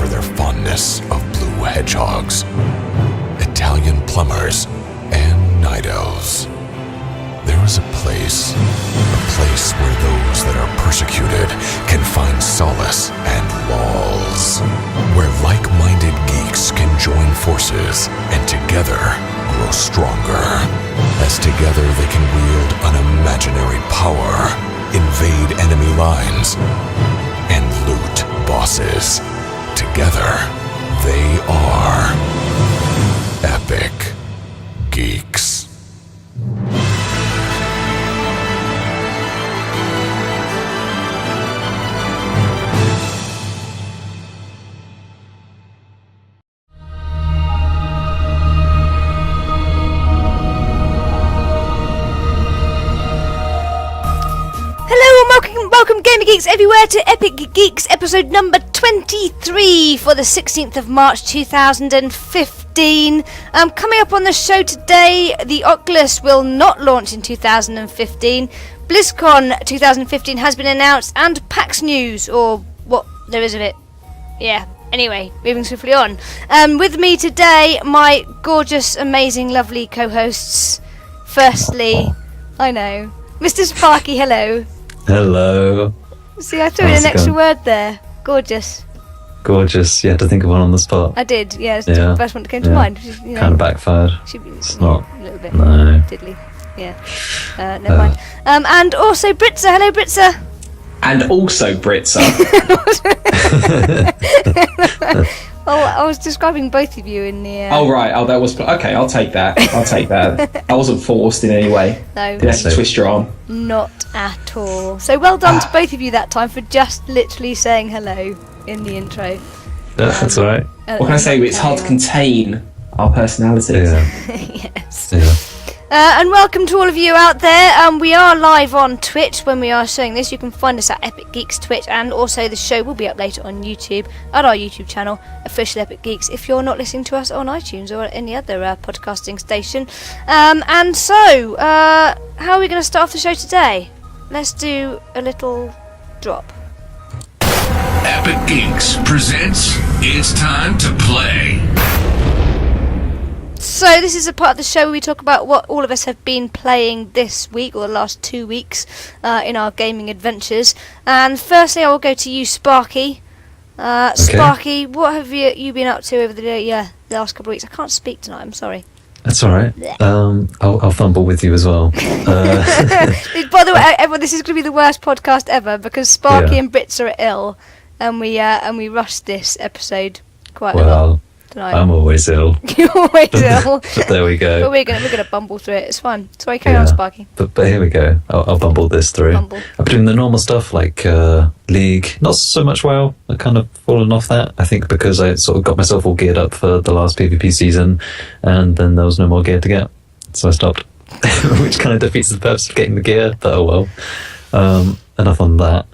for their fondness of blue hedgehogs, Italian plumbers, and night elves. There is a place where those that are persecuted can find solace and walls, where like-minded geeks can join forces and together grow stronger, as together they can wield unimaginary power, invade enemy lines, and loot bosses. Together, they are Epic Geeks. Welcome Gamer Geeks everywhere to Epic Geeks episode number 23 for the 16th of March 2015. Coming up on the show today, the Oculus will not launch in 2015. Blizzcon 2015 has been announced, and PAX news, or what there is of it. Yeah, anyway, moving swiftly on. With me today, my gorgeous, amazing, lovely co-hosts. Firstly, I know, Mr. Sparky, hello. Hello. See, I threw in an extra word there. Gorgeous. Gorgeous. You had to think of one on the spot. I did, yeah. It's the first one that came to mind. Which is, kind of backfired. It's not. A little bit. No. Diddly. Yeah. Never mind. And also Britzza. Hello, Britzza. And also Britzza. Oh, I was describing both of you in the... Oh, right. Oh, that was... Okay, I'll take that. I wasn't forced in any way. No. Didn't have to twist your arm. Not at all. So well done to both of you that time for just literally saying hello in the intro. That's all right. What can I say? It's hard to contain our personalities. Yeah. Yes. Yeah. And welcome to all of you out there. We are live on Twitch when we are showing this. You can find us at Epic Geeks Twitch, and also the show will be up later on YouTube at our YouTube channel, Official Epic Geeks, if you're not listening to us on iTunes or any other podcasting station. And so, how are we going to start off the show today? Let's do a little drop. Epic Geeks presents It's Time to Play. So this is a part of the show where we talk about what all of us have been playing this week or the last 2 weeks in our gaming adventures. And firstly, I will go to you, Sparky. Okay. Sparky, what have you been up to over the last couple of weeks? I can't speak tonight. I'm sorry. That's all right. I'll fumble with you as well. By the way, everyone, this is going to be the worst podcast ever because Sparky and Britzza are ill, and we rushed this episode quite a lot. Tonight. I'm always ill. You're always ill. But there we go. But we're gonna bumble through it. It's fine. Sorry, carry on, Sparky. But here we go. I'll bumble this through. Bumble. I've been doing the normal stuff like League. Not so much WoW. I've kind of fallen off that. I think because I sort of got myself all geared up for the last PvP season, and then there was no more gear to get, so I stopped. Which kind of defeats the purpose of getting the gear. But oh well. Enough on that.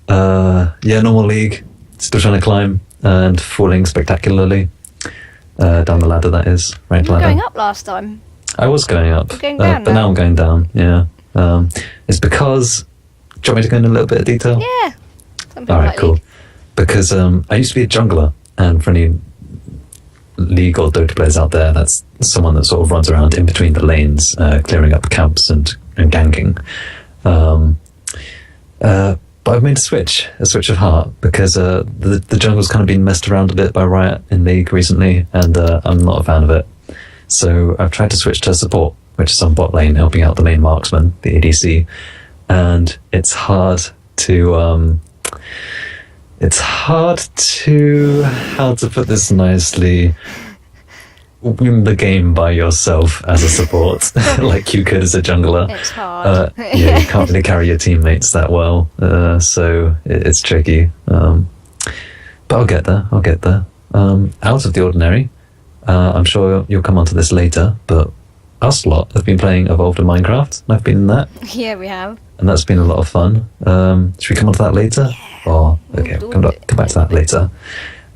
Normal League. Still trying to climb and falling spectacularly. Down the ladder, that is. You were going up last time. I was going up. You're going down but now I'm going down, yeah. It's because... Do you want me to go into a little bit of detail? Yeah. Alright, cool. League. Because I used to be a jungler, and for any League or Dota players out there, that's someone that sort of runs around in between the lanes, clearing up camps and ganking. But I've made a switch of heart, because the jungle's kind of been messed around a bit by Riot in League recently, and I'm not a fan of it. So I've tried to switch to support, which is on bot lane, helping out the main marksman, the ADC, and it's hard to how to put this nicely, win the game by yourself as a support, like you could as a jungler. It's hard. You can't really carry your teammates that well, so it's tricky. But I'll get there. Out of the ordinary. I'm sure you'll come onto this later, but us lot have been playing Evolved in Minecraft, and I've been in that. Yeah, we have. And that's been a lot of fun. Should we come onto that later? Yeah. Oh, okay, come back to that later.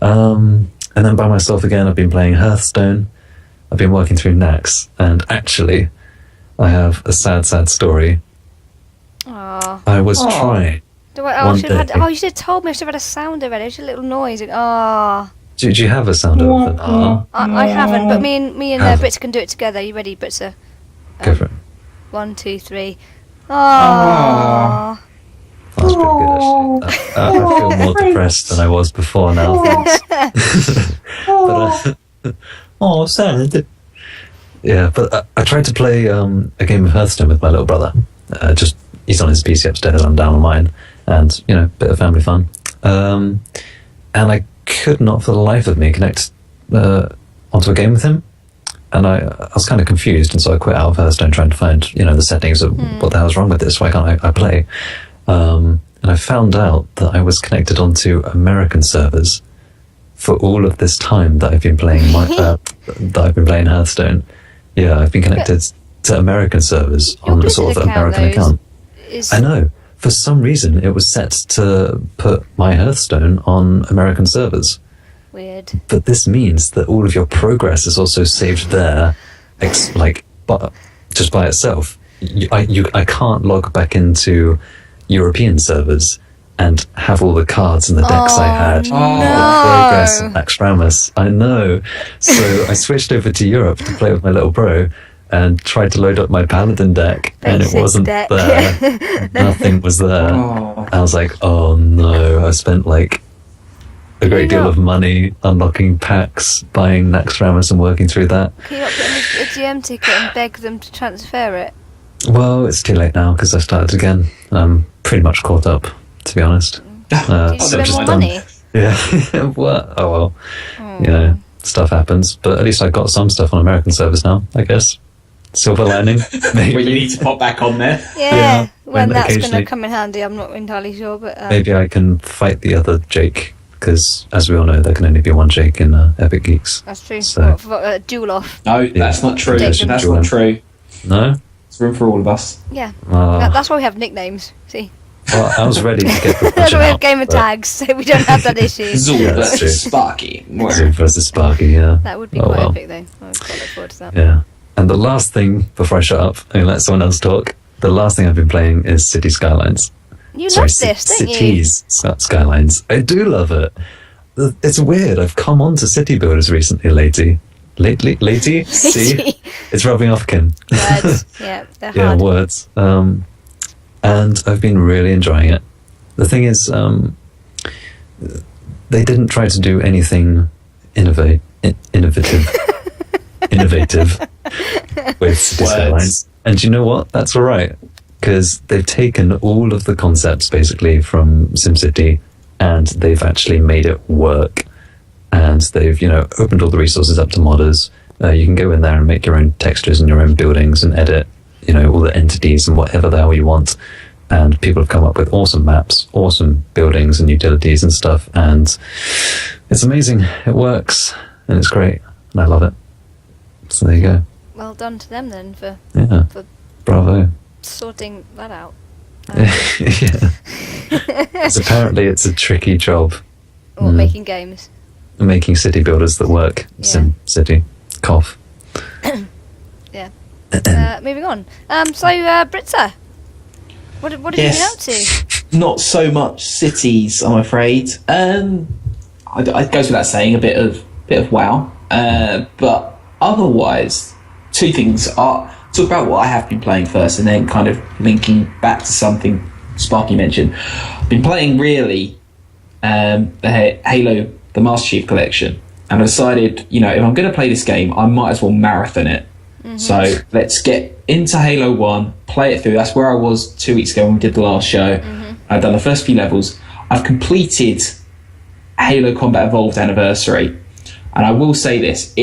And then by myself again, I've been playing Hearthstone. I've been working through Nax, and actually, I have a sad story. Aww. I was One day. You should have told me. I should have had a sound already. Just a little noise. Did you have a sound of it? I haven't, but me and Britzza can do it together. You ready, Britzza? Go for it. 1, 2, 3. Aww. That was pretty good, actually. I feel more depressed than I was before now. But, sad. Yeah, but I tried to play a game of Hearthstone with my little brother. He's on his PC upstairs, I'm down on mine, and bit of family fun. And I could not, for the life of me, connect onto a game with him. And I was kind of confused, and so I quit out of Hearthstone, trying to find the settings of what the hell's wrong with this. Why can't I play? And I found out that I was connected onto American servers for all of this time that I've been playing Hearthstone. Yeah, I've been connected to American servers on a sort of American account. I know. For some reason, it was set to put my Hearthstone on American servers. Weird. But this means that all of your progress is also saved there, just by itself. I can't log back into European servers and have all the cards and the decks I had, progress and Max Ramus. I know. So I switched over to Europe to play with my little bro and tried to load up my Paladin deck, and it wasn't there. Nothing was there. I was like, oh no, I spent a great deal of money unlocking packs, buying Nax Ramus and working through that. Can you not get a GM ticket and beg them to transfer it? Well, it's too late now because I started again. I'm pretty much caught up, to be honest. Do you spend more money? Yeah. What? Oh well. Stuff happens. But at least I got some stuff on American servers now, I guess. Silver lining. Maybe. Well, you need to pop back on there. Yeah. When that's going to come in handy, I'm not entirely sure. But maybe I can fight the other Jake, because as we all know, there can only be one Jake in Epic Geeks. That's true. So, duel off. No, that's not true. That's not true. No? There's room for all of us. Yeah. That's why we have nicknames. See? Well, I was ready to get the that's why we have gamer tags, so we don't have that issue. Zoom versus Sparky. Zoom versus Sparky, yeah. That would be quite epic, though. I would quite look forward to that. Yeah. And the last thing, before I shut up and let someone else talk, the last thing I've been playing is City Skylines. You love this, don't you? Cities Skylines. I do love it. It's weird. I've come on to city builders recently, lately. See? It's rubbing off again. Words. Yeah, they're hard. Yeah, words. And I've been really enjoying it. The thing is, they didn't try to do anything innovative with City Skylines. And you know what? That's all right. Because they've taken all of the concepts, basically, from SimCity, and they've actually made it work. And they've, opened all the resources up to modders. You can go in there and make your own textures and your own buildings and edit, all the entities and whatever the hell you want. And people have come up with awesome maps, awesome buildings and utilities and stuff. And it's amazing. It works. And it's great. And I love it. So there you go. Well done to them then for bravo. Sorting that out. Yeah. Apparently it's a tricky job. Or making games. Making city builders that work. Yeah. Sim City. Cough. Yeah. Moving on. Britzza, what have you been up to? Not so much cities, I'm afraid. It goes without saying, a bit of WoW. But otherwise, two things. Talk about what I have been playing first, and then kind of linking back to something Sparky mentioned. I've been playing really the Halo, the Master Chief Collection, and I decided, if I'm going to play this game, I might as well marathon it. Mm-hmm. So let's get into Halo 1, play it through. That's where I was 2 weeks ago when we did the last show. Mm-hmm. I've done the first few levels. I've completed Halo Combat Evolved Anniversary, and I will say this,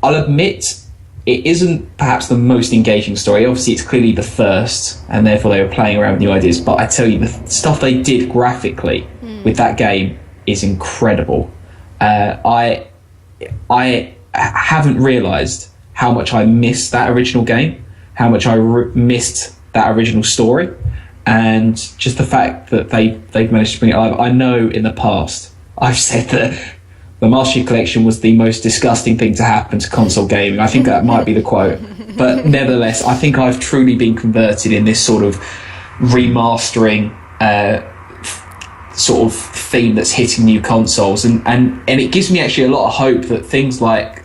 I'll admit it isn't perhaps the most engaging story. Obviously, it's clearly the first, and therefore they were playing around with new ideas. But I tell you, the stuff they did graphically with that game is incredible. I haven't realised how much I missed that original game, how much I missed that original story, and just the fact that they've managed to bring it alive. I know in the past I've said that the Master Chief Collection was the most disgusting thing to happen to console gaming. I think that might be the quote. But nevertheless, I think I've truly been converted in this sort of remastering sort of theme that's hitting new consoles, and it gives me actually a lot of hope that things like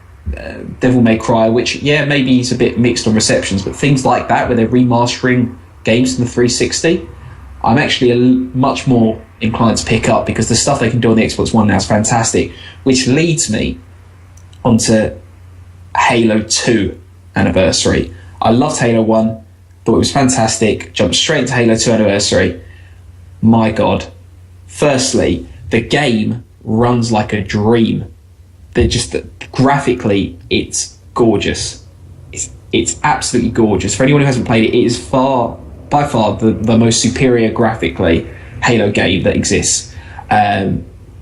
Devil May Cry, which maybe is a bit mixed on receptions, but things like that where they're remastering games from the 360, I'm actually much more inclined to pick up, because the stuff they can do on the Xbox One now is fantastic, which leads me onto Halo 2 Anniversary. I loved Halo 1, thought it was fantastic, jumped straight into Halo 2 Anniversary. My God. Firstly, the game runs like a dream. They're just graphically, it's gorgeous. It's absolutely gorgeous. For anyone who hasn't played it, it is by far the most superior graphically Halo game that exists.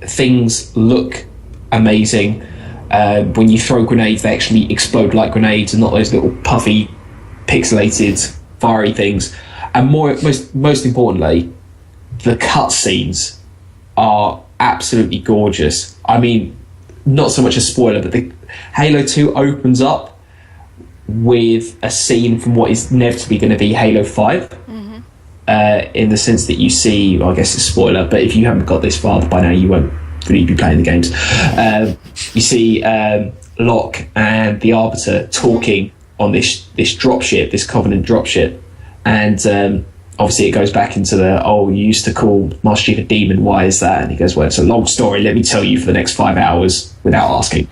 Things look amazing. When you throw grenades, they actually explode like grenades and not those little puffy, pixelated, fiery things. And most importantly, the cutscenes are absolutely gorgeous. I mean, not so much a spoiler, but the Halo 2 opens up with a scene from what is inevitably going to be Halo 5. In the sense that you see, well, I guess it's a spoiler, but if you haven't got this far by now, you won't really be playing the games. You see Locke and the Arbiter talking on this dropship, this Covenant dropship, and obviously it goes back into you used to call Master Chief a demon, why is that? And he goes, well, it's a long story, let me tell you for the next 5 hours without asking.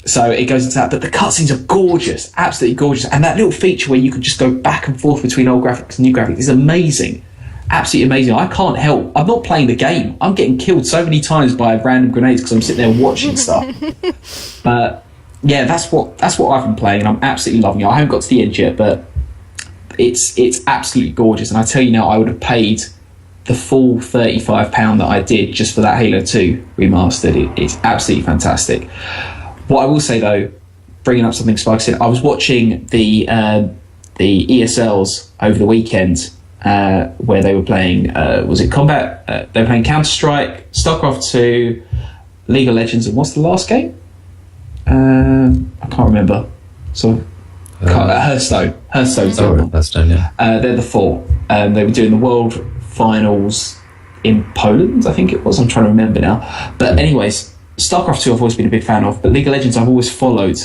So it goes into that, but the cutscenes are gorgeous, absolutely gorgeous, and that little feature where you can just go back and forth between old graphics and new graphics is amazing, absolutely amazing. I can't help, I'm not playing the game, I'm getting killed so many times by random grenades because I'm sitting there watching stuff. But yeah, that's what I've been playing, and I'm absolutely loving it. I haven't got to the end yet, but it's absolutely gorgeous, and I tell you now, I would have paid the full £35 that I did just for that Halo 2 remastered. It's absolutely fantastic. What I will say though, bringing up something Sparky said, I was watching the ESLs over the weekend where they were playing was it Combat? They were playing Counter-Strike, StarCraft 2, League of Legends, and what's the last game? I can't remember. So Hearthstone. Hearthstone's the one. Hearthstone, yeah. They're the four. They were doing the World Finals in Poland, I think it was. I'm trying to remember now. But anyways, StarCraft 2 I've always been a big fan of, but League of Legends I've always followed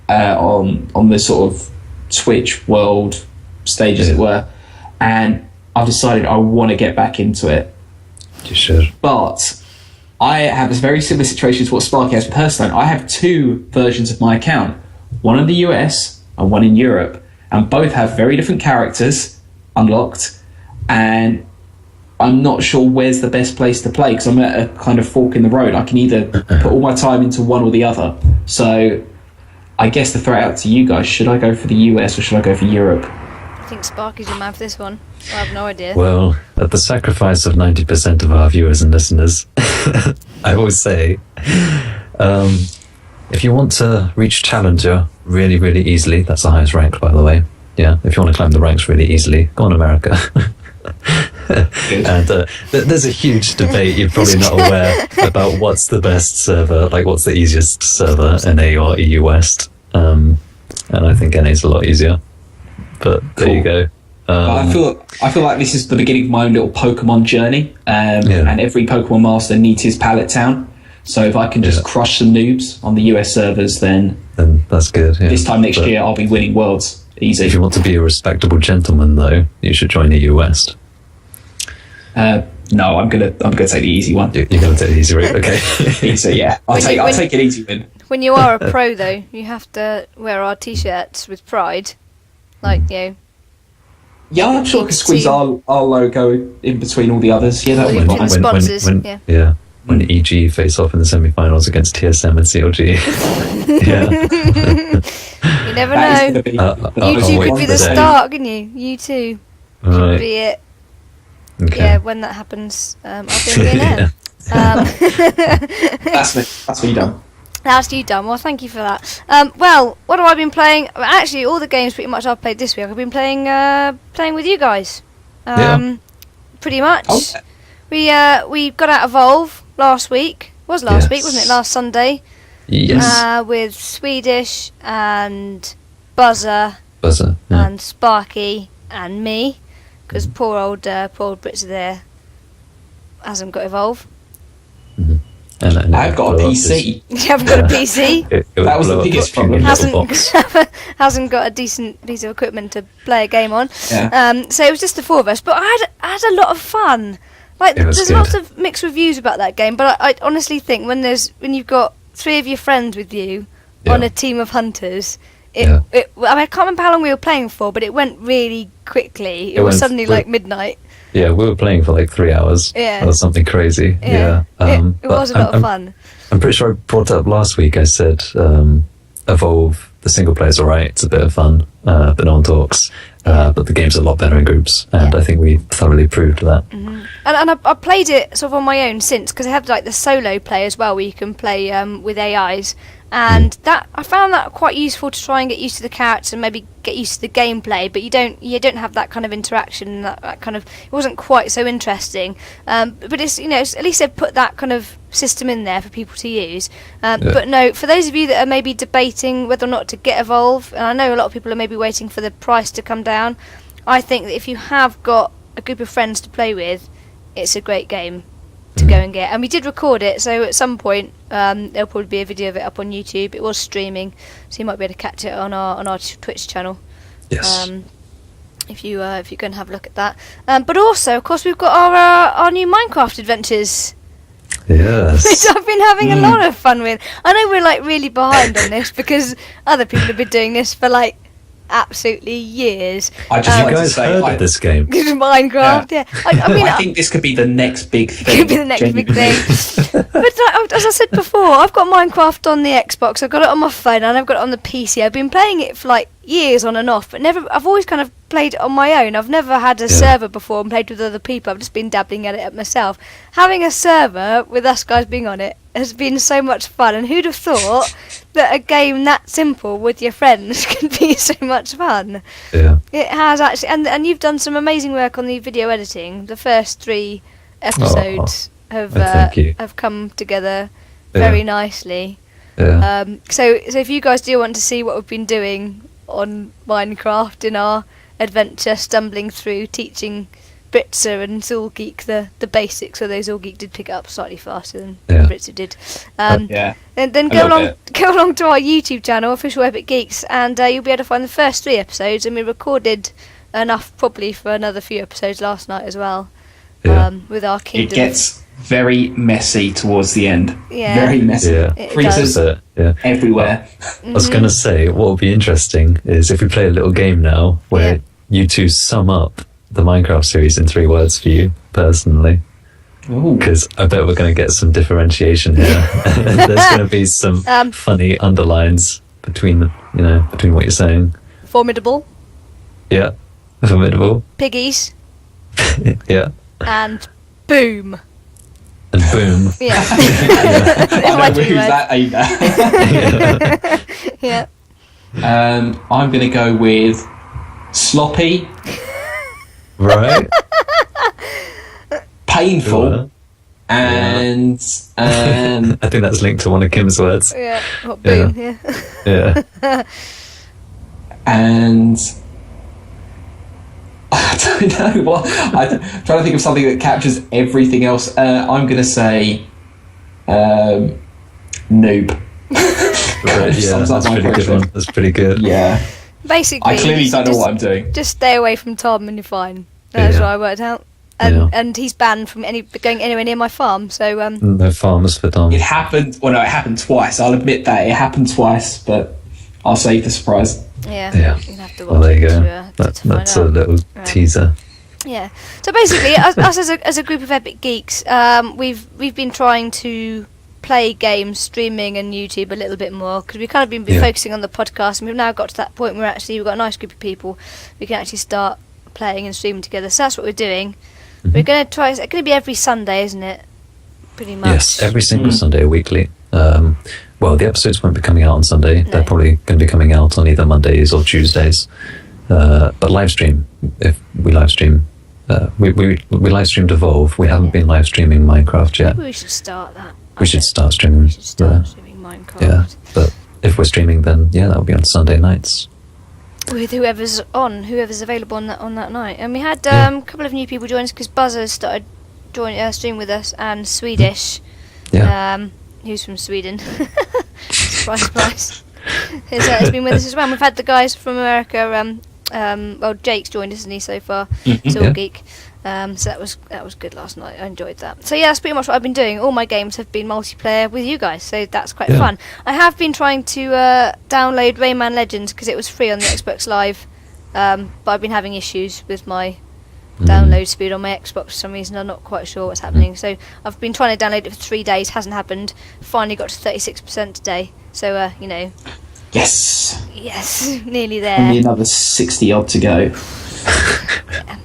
on the sort of Twitch world stage, as it were. And I've decided I want to get back into it. You should. But I have a very similar situation to what Sparky has with Hearthstone. I have two versions of my account. One in the US and one in Europe, and both have very different characters unlocked, and I'm not sure where's the best place to play, because I'm at a kind of fork in the road. I can either put all my time into one or the other. So I guess to throw it out to you guys, should I go for the US or should I go for Europe? I think Sparky's your man for this one. I have no idea. Well, at the sacrifice of 90% of our viewers and listeners, I always say, if you want to reach Challenger really, really easily, that's the highest rank, by the way. Yeah, if you want to climb the ranks really easily, go on America. And there's a huge debate, you're probably not aware, about what's the best server, like what's the easiest server, NA or EU West. And I think NA is a lot easier. But there you go. I feel like this is the beginning of my own little Pokemon journey, and every Pokemon master needs his pallet town. So if I can just crush some noobs on the US servers, then that's good. Yeah. This time next year, I'll be winning worlds easy. If you want to be a respectable gentleman, though, you should join EU West. No, I'm gonna take the easy one. You're gonna take the easy route, okay? Easy, yeah. I'll take an easy win. When you are a pro, though, you have to wear our t-shirts with pride, like Yeah, I'm sure I can squeeze our logo in between all the others. Yeah, that would be fine. Sponsors, when EG face off in the semi-finals against TSM and CLG. Yeah. You never know. You two could be the start, couldn't you? You two could be it. Okay. Yeah, when that happens, I'll be in there. That's me done. That's you done. Well, thank you for that. Well, what have I been playing? Actually, all the games pretty much I've played this week. I've been playing with you guys. Pretty much. Oh. We got out of Evolve last week. It was last week, wasn't it? Last Sunday. Yes. With Swedish and Buzzer yeah. and Sparky and me. because poor old Britzza there hasn't got Evolve. And I've got a PC. You haven't got a PC. That was the biggest problem. Hasn't got a decent piece of equipment to play a game on. Yeah. So it was just the four of us, but I had a lot of fun. Like, there's lots of mixed reviews about that game, but I honestly think when you've got three of your friends with you on a team of hunters, I can't remember how long we were playing for, but it went really quickly. It was suddenly like midnight. Yeah, we were playing for like 3 hours. Yeah. Or something crazy. Yeah. It was a lot of fun. I'm pretty sure I brought it up last week. I said Evolve, the single player's alright, it's a bit of fun, but no one talks. But the game's a lot better in groups, and I think we thoroughly proved that. Mm-hmm. And I played it sort of on my own since, because I have like the solo play as well, where you can play with AIs. And that I found that quite useful to try and get used to the characters and maybe get used to the gameplay, but you don't have that kind of interaction. That kind of, it wasn't quite so interesting. But it's at least they've put that kind of system in there for people to use. But no, for those of you that are maybe debating whether or not to get Evolve, and I know a lot of people are maybe waiting for the price to come down, I think that if you have got a group of friends to play with, it's a great game to go and get. And we did record it, so at some point there'll probably be a video of it up on YouTube. It was streaming, so you might be able to catch it on our Twitch channel. Yes. If you go and have a look at that. But also, of course, we've got our new Minecraft adventures, Yes. which I've been having a lot of fun with. I know we're like really behind on this because other people have been doing this for like absolutely years. I just You like to guys say, heard of this game? Minecraft, yeah. I mean, I think this could be the next big thing. could be the next big thing. But like, as I said before, I've got Minecraft on the Xbox, I've got it on my phone, and I've got it on the PC. I've been playing it for like years on and off, but I've always kind of played it on my own. I've never had a server before and played with other people. I've just been dabbling at it myself. Having a server with us guys being on it has been so much fun, and who'd have thought that a game that simple with your friends could be so much fun? Yeah. It has actually, and you've done some amazing work on the video editing. The first 3 episodes have come together very nicely. Yeah. So if you guys do want to see what we've been doing on Minecraft in our adventure, stumbling through, teaching Britzza and Zulgeek the basics, although Zulgeek did pick it up slightly faster than Britzza did. Then go along to our YouTube channel, Official Epic Geeks, and you'll be able to find the first 3 episodes, and we recorded enough probably for another few episodes last night as well. With our kingdom. It gets very messy towards the end. Yeah. Very messy. Yeah. Freezes everywhere. I was going to say, what would be interesting is if we play a little game now where you two sum up the Minecraft series in 3 words for you personally. Because I bet we're going to get some differentiation here. There's going to be some funny underlines between what you're saying. Formidable. Yeah. Formidable. Piggies. Yeah. And boom. And boom. Yeah. I know who's that aimed at. Yeah. I'm going to go with sloppy. Right. Painful. And I think that's linked to one of Kim's words. Yeah. Oh, boom. Yeah. And I don't know what. I'm trying to think of something that captures everything else. I'm going to say noob. Right, yeah, that's a pretty good one. That's pretty good. Yeah. Basically, I clearly don't know what I'm doing. Just stay away from Tom and you're fine. That's what I worked out. And he's banned from going anywhere near my farm. So no farmers for Tom. It happened. Well, no, it happened twice. I'll admit that it happened twice, but I'll save the surprise. Yeah. Yeah. Have to watch Well, there you go. That's a little teaser. Yeah. So basically, us as a group of Epic Geeks, we've been trying to play games, streaming and YouTube a little bit more, because we've kind of been focusing on the podcast, and we've now got to that point where we've got a nice group of people we can actually start playing and streaming together. So that's what we're doing. Mm-hmm. We're going to try. It's going to be every Sunday, isn't it? Pretty much. Yes, every single Sunday, weekly. Well, the episodes won't be coming out on Sunday. No. They're probably going to be coming out on either Mondays or Tuesdays. But live stream, if we live stream, we live streamed Evolve. We haven't been live streaming Minecraft yet. Maybe we should start that. We should start streaming. Streaming Minecraft. Yeah, but if we're streaming, then that will be on Sunday nights. with whoever's available on that night. And we had a couple of new people join us because Buzzer started stream with us, and Swedish, who's from Sweden. Surprise, surprise. Has been with us as well. And we've had the guys from America. Jake's joined us, isn't he, so far? It's all geek. So that was good last night. I enjoyed that. So yeah, that's pretty much what I've been doing. All my games have been multiplayer with you guys, so that's quite fun. I have been trying to download Rayman Legends because it was free on the Xbox Live, but I've been having issues with my download speed on my Xbox for some reason. I'm not quite sure what's happening. So I've been trying to download it for 3 days, hasn't happened. Finally got to 36% today. So Yes, nearly there. Only another 60 odd to go.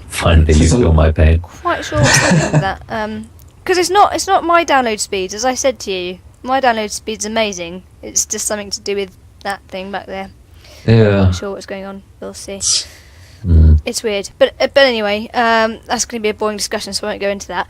Finally, you feel my pain. Quite sure what's happening with that. Because it's not my download speed, as I said to you. My download speed's amazing. It's just something to do with that thing back there. Yeah. I'm not sure what's going on. We'll see. It's weird, but anyway, that's going to be a boring discussion, so I won't go into that.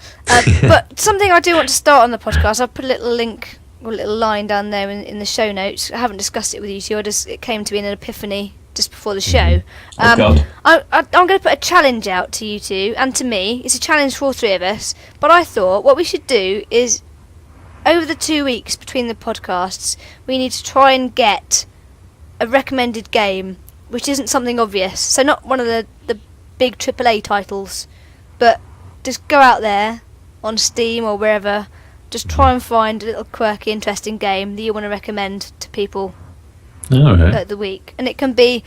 But something I do want to start on the podcast. I'll put a little link or a little line down there in the show notes. I haven't discussed it with you two. It came to me in an epiphany just before the show. God. I'm going to put a challenge out to you two and to me. It's a challenge for all three of us. But I thought what we should do is, over the 2 weeks between the podcasts, we need to try and get a recommended game which isn't something obvious. So not one of the big AAA titles, but just go out there on Steam or wherever, just try and find a little quirky, interesting game that you want to recommend to people at the week. And it can be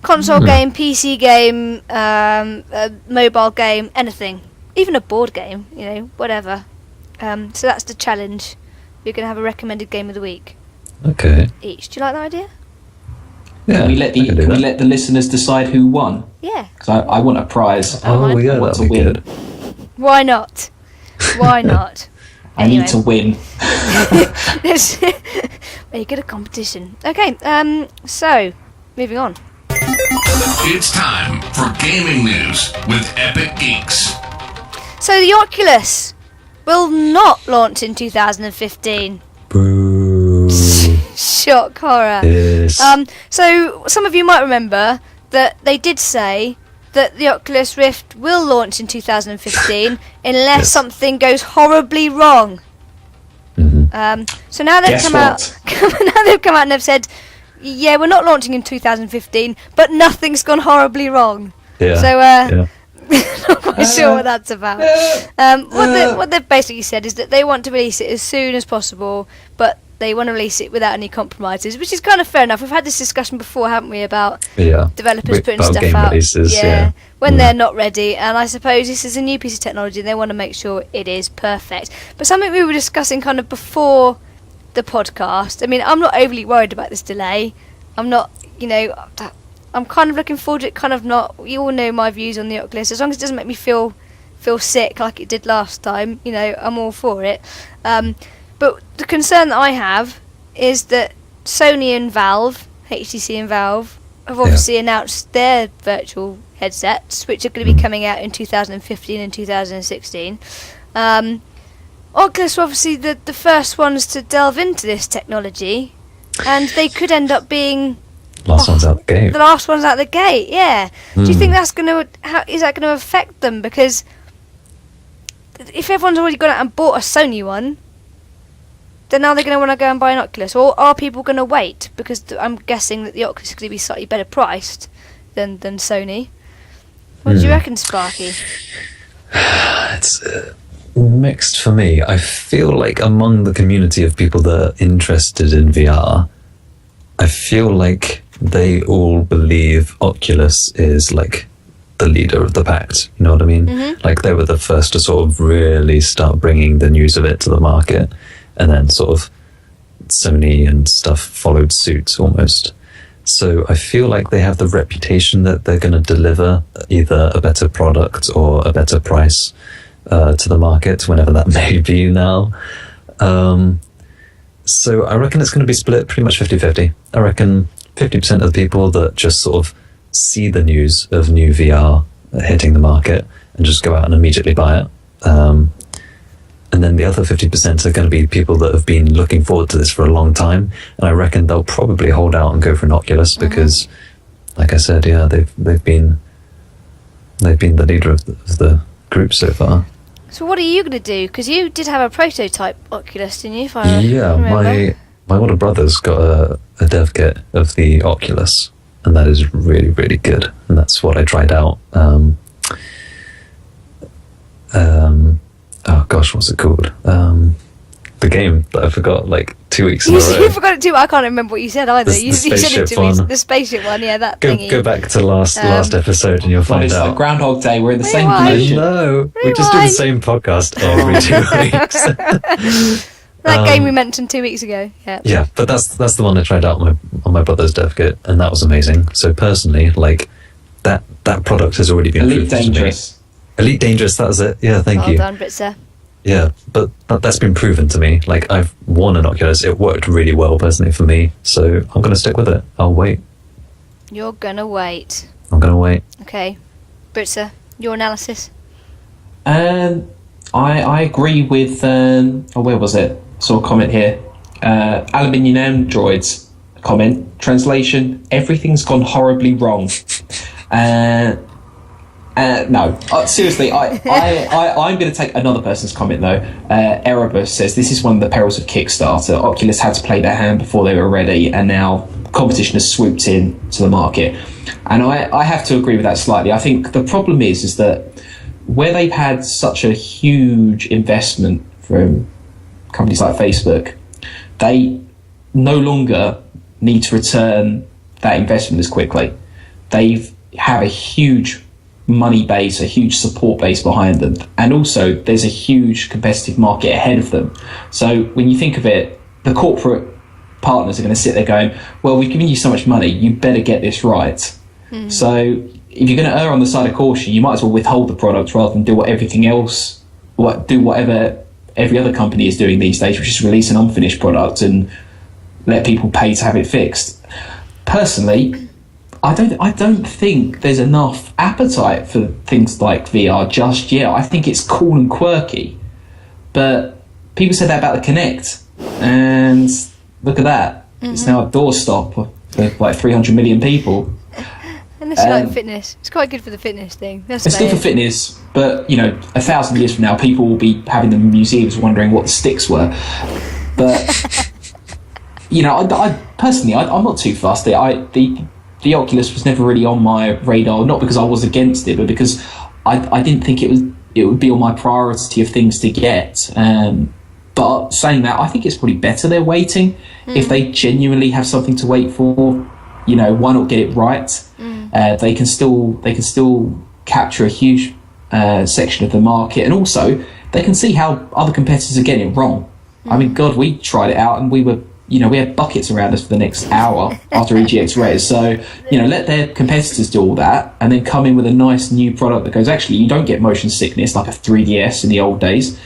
console game, PC game, a mobile game, anything. Even a board game, whatever. So that's the challenge. You're going to have a recommended game of the week. Okay. Each. Do you like that idea? Yeah, Can we let the listeners decide who won? Yeah. Because I want a prize. Oh, yeah, want that'd to be win. good. Why not? Why not? I need to win. Make it a competition. Okay, so, moving on. It's time for gaming news with Epic Geeks. So the Oculus will not launch in 2015. Boo. Shock horror. Yes. So some of you might remember that they did say that the Oculus Rift will launch in 2015 unless something goes horribly wrong. So now they've come out. Now they've come out and they've said, "Yeah, we're not launching in 2015, but nothing's gone horribly wrong." Yeah. So not quite sure what that's about. What they've basically said is that they want to release it as soon as possible, but they want to release it without any compromises, which is kind of fair enough. We've had this discussion before, haven't we, about developers putting about stuff game out releases, when they're not ready, and I suppose this is a new piece of technology and they want to make sure it is perfect. But something we were discussing kind of before the podcast, I mean, I'm not overly worried about this delay. I'm not, I'm kind of looking forward to it, kind of not. You all know my views on the Oculus. As long as it doesn't make me feel sick like it did last time, I'm all for it. But the concern that I have is that Sony and Valve, HTC and Valve, have obviously announced their virtual headsets, which are going to be coming out in 2015 and 2016. Oculus were obviously the first ones to delve into this technology, and they could end up being last ones out the gate. The last ones out the gate, yeah. Do you think that's is that going to affect them? Because if everyone's already gone out and bought a Sony one, then now they're going to want to go and buy an Oculus. Or are people going to wait? Because I'm guessing that the Oculus is going to be slightly better priced than Sony. What do you reckon, Sparky? It's mixed for me. I feel like among the community of people that are interested in VR, I feel like they all believe Oculus is like the leader of the pack. You know what I mean? Like they were the first to sort of really start bringing the news of it to the market. And then sort of Sony and stuff followed suit almost. So I feel like they have the reputation that they're going to deliver either a better product or a better price to the market, whenever that may be now. So I reckon it's going to be split pretty much 50-50. I reckon 50% of the people that just sort of see the news of new VR hitting the market and just go out and immediately buy it. And then the other 50% are going to be people that have been looking forward to this for a long time. And I reckon they'll probably hold out and go for an Oculus because like I said, yeah, they've been the leader of the group so far. So what are you going to do? Because you did have a prototype Oculus, didn't you? If I Yeah, my older brother's got a dev kit of the Oculus, and that is really, really good. And that's what I tried out. Oh gosh, what's it called? The game that I forgot like 2 weeks in a row. You forgot it too. I can't remember what you said either. The You said it spaceship to me. one. The spaceship one, yeah, that Go, thingy. go back to last episode and you'll What find is out. the Groundhog Day? We're in the same Rewind. position. No, we just do the Rewind. same podcast every 2 weeks. That game we mentioned 2 weeks ago. Yeah. Yeah, but that's the one I tried out on my brother's dev kit, and that was amazing. So personally, like that product has already been Elite proved to me. Dangerous. Elite Dangerous, that was it. Yeah, thank Well you. done, Britzza. Yeah, but that's been proven to me. Like, I've worn an Oculus. It worked really well personally for me, so I'm going to stick with it. I'll wait. You're gonna wait. I'm going to wait. Okay. Britzza, your analysis? I agree with. Where was it? Saw a comment here. Aluminium Androids comment. Translation: everything's gone horribly wrong. No, seriously, I'm going to take another person's comment though. Erebus says this is one of the perils of Kickstarter. Oculus had to play their hand before they were ready, and now competition has swooped in to the market. And I have to agree with that slightly. I think the problem is that where they've had such a huge investment from companies like Facebook, they no longer need to return that investment as quickly. They have a huge money base, a huge support base behind them, and also there's a huge competitive market ahead of them. So when you think of it, the corporate partners are going to sit there going, well, we've given you so much money, you better get this right. So if you're going to err on the side of caution, you might as well withhold the product rather than do what everything else, do whatever every other company is doing these days, which is release an unfinished product and let people pay to have it fixed. Personally, I don't think there's enough appetite for things like VR just yet. I think it's cool and quirky, but people said that about the Kinect, and look at that. It's now a doorstop for like 300 million people. And this is like fitness. It's quite good for the fitness thing. That's It's good for fitness, but 1,000 years from now, people will be having them in museums wondering what the sticks were. But I personally, I'm not too fussed. The Oculus was never really on my radar, not because I was against it, but because I didn't think it would be on my priority of things to get. But saying that, I think it's probably better they're waiting. If they genuinely have something to wait for, why not get it right? They can still capture a huge section of the market, and also they can see how other competitors are getting it wrong. I mean, God, we tried it out and we were. We had buckets around us for the next hour after EGX Res. So, let their competitors do all that and then come in with a nice new product that goes, actually, you don't get motion sickness like a 3DS in the old days.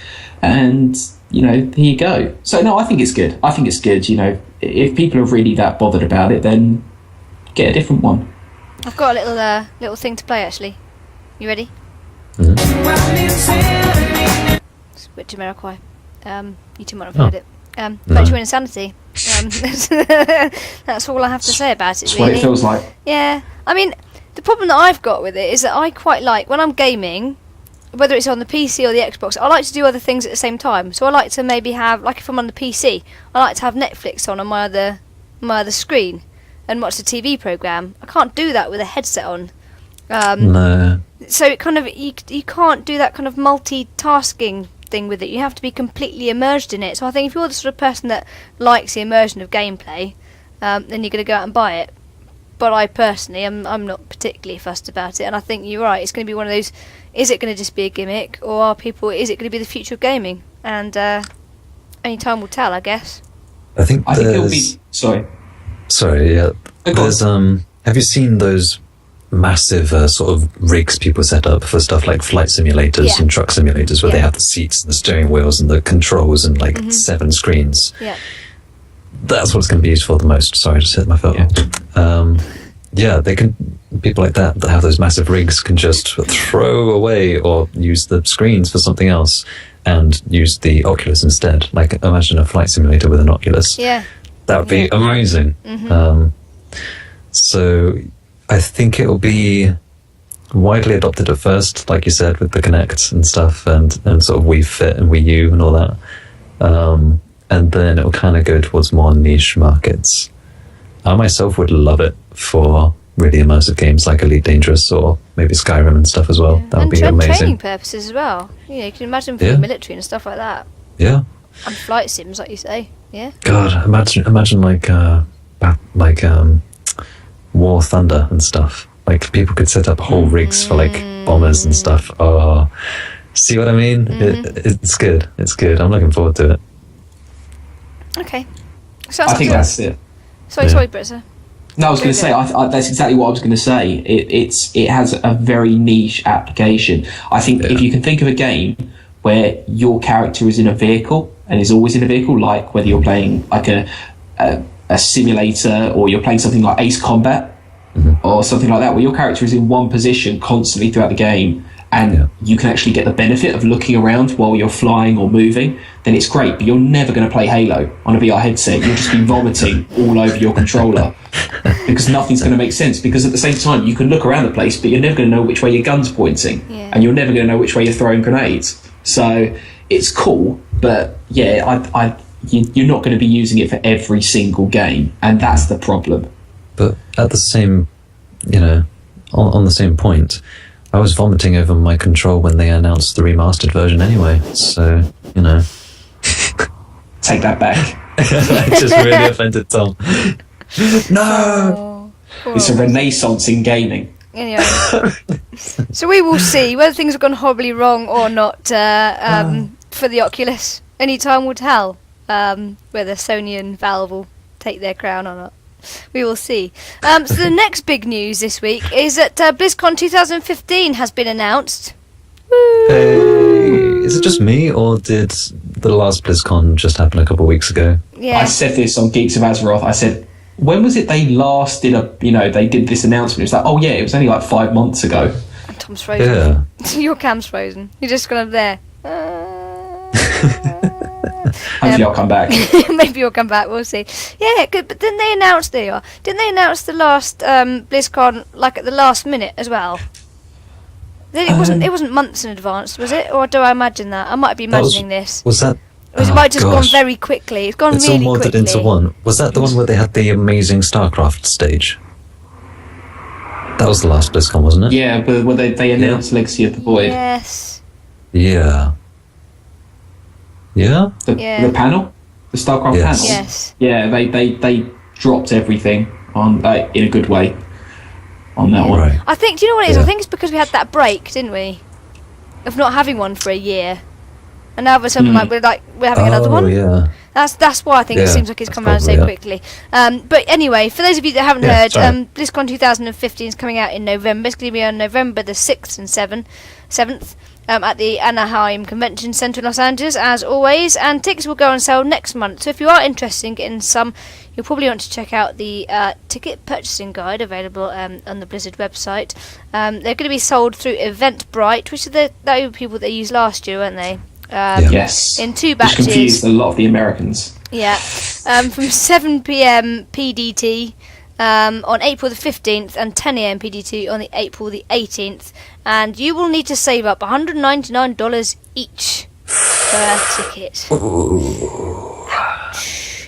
And, here you go. So, no, I think it's good. If people are really that bothered about it, then get a different one. I've got a little thing to play, actually. You ready? It's a bit Jamiroquai. You two might have heard it. Virtual Insanity. That's all I have to say about it. That's really. what it feels like. Yeah, I mean, the problem that I've got with it is that I quite like, when I'm gaming, whether it's on the PC or the Xbox, I like to do other things at the same time. So I like to maybe have, like if I'm on the PC, I like to have Netflix on my other screen and watch the TV program. I can't do that with a headset on. No. So it kind of, you can't do that kind of multitasking thing with it. You have to be completely immersed in it. So I think if you're the sort of person that likes the immersion of gameplay, then you're going to go out and buy it. But I personally, I'm not particularly fussed about it, and I think you're right. It's going to be one of those. Is it going to just be a gimmick, or is it going to be the future of gaming? And only time will tell, I guess. I think it'll be. Sorry, yeah. There's have you seen those massive sort of rigs people set up for stuff like flight simulators and truck simulators, where they have the seats and the steering wheels and the controls and 7 screens? Yeah. That's what it's going to be used for the most. Sorry, I just hit my phone. They can. People like that have those massive rigs can just throw away or use the screens for something else and use the Oculus instead. Like, imagine a flight simulator with an Oculus. Yeah. That would be amazing. So I think it will be widely adopted at first, like you said, with the Kinect and stuff, and sort of Wii Fit and Wii U and all that. And then it will kind of go towards more niche markets. I myself would love it for really immersive games like Elite Dangerous or maybe Skyrim and stuff as well. That would be amazing. And training purposes as well. You can imagine for the military and stuff like that. Yeah. And flight sims, like you say. Yeah. God, imagine like War Thunder and stuff. Like people could set up whole rigs for like bombers and stuff. Oh, see what I mean? It's good. It's good. I'm looking forward to it. Okay. So I think that's it. Sorry, Britzza. No, I was going to say that's exactly what I was going to say. It has a very niche application. I think if you can think of a game where your character is in a vehicle and is always in a vehicle, like whether you're playing like a simulator or you're playing something like Ace Combat or something like that, where your character is in one position constantly throughout the game, and you can actually get the benefit of looking around while you're flying or moving, then it's great. But you're never going to play Halo on a VR headset. You'll just be vomiting all over your controller because nothing's going to make sense. Because at the same time, you can look around the place, but you're never going to know which way your gun's pointing, and you're never going to know which way you're throwing grenades. So it's cool, but you're not going to be using it for every single game, and that's the problem. But at the same, on the same point, I was vomiting over my control when they announced the remastered version anyway, so, Take that back. I just really offended Tom. No! It's a renaissance in gaming. Anyway, so we will see whether things have gone horribly wrong or not for the Oculus. Only time will tell whether Sony and Valve will take their crown or not. We will see. So the next big news this week is that BlizzCon 2015 has been announced. Woo! Hey, is it just me, or did the last BlizzCon just happen a couple of weeks ago? Yeah. I said this on Geeks of Azeroth. I said, when was it they last did they did this announcement? It was like, oh yeah, it was only like 5 months ago. Tom's frozen. Yeah. Your cam's frozen. You're just kind of there. Hopefully I'll come back. Maybe you'll come back. We'll see. Yeah, good. But didn't they announce Didn't they announce the last BlizzCon like at the last minute as well? It wasn't months in advance, was it? Or do I imagine that? I might be imagining this. Was that? It might have just gone very quickly. It's gone really quickly. It's all molded into one. Was that the one where they had the amazing StarCraft stage? That was the last BlizzCon, wasn't it? Yeah, but where they announced Legacy of the Void. Yes. Yeah. Yeah? The panel? The StarCraft panel? Yes. Yeah, they dropped everything on in a good way on that one. Right. I think, do you know what it is? I think it's because we had that break, didn't we? Of not having one for a year. And now we're something we're having another one. Yeah. That's why I think it seems like it's come around so quickly. But anyway, for those of you that haven't heard, BlizzCon 2015 is coming out in November. It's going to be on November the 6th and 7th at the Anaheim Convention Center in Los Angeles, as always. And tickets will go on sale next month. So if you are interested in getting some, you'll probably want to check out the ticket purchasing guide available on the Blizzard website. They're going to be sold through Eventbrite, which are the people they used last year, weren't they? Yes. In 2 batches. Which confused a lot of the Americans. Yeah. From 7 p.m. PDT on April the 15th and 10 a.m. PDT on the April the 18th. And you will need to save up $199 each per ticket.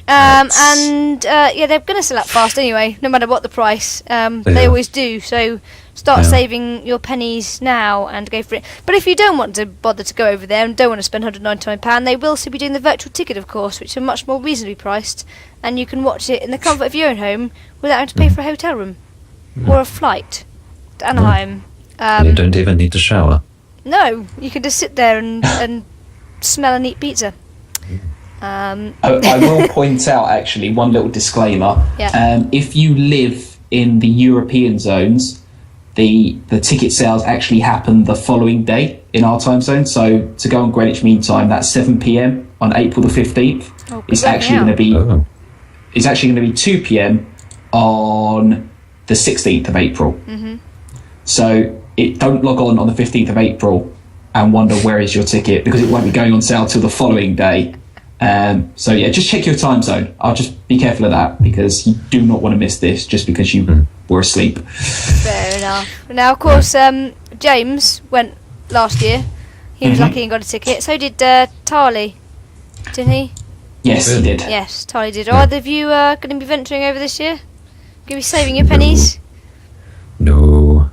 They're going to sell out fast anyway, no matter what the price. They always do, so start saving your pennies now and go for it. But if you don't want to bother to go over there and don't want to spend £199, they will still be doing the virtual ticket, of course, which are much more reasonably priced, and you can watch it in the comfort of your own home without having to pay for a hotel room or a flight to Anaheim. You don't even need to shower. No, you can just sit there and smell and eat pizza. I will point out, actually, one little disclaimer. If you live in the European zones, the ticket sales actually happen the following day in our time zone. So to go on Greenwich Mean Time, that's 7 p.m. on April the 15th. It's actually going to be it's actually going to be 2 p.m. on the 16th of April. So don't log on the 15th of April and wonder where is your ticket, because it won't be going on sale till the following day. Just check your time zone. I'll just be careful of that, because you do not want to miss this just because you were asleep. Fair enough. Now, of course, James went last year. He was lucky and got a ticket. So did Tarly, didn't he? Yes, he did. Yes, Tarly did. Are either of you going to be venturing over this year? Going to be saving your pennies? No.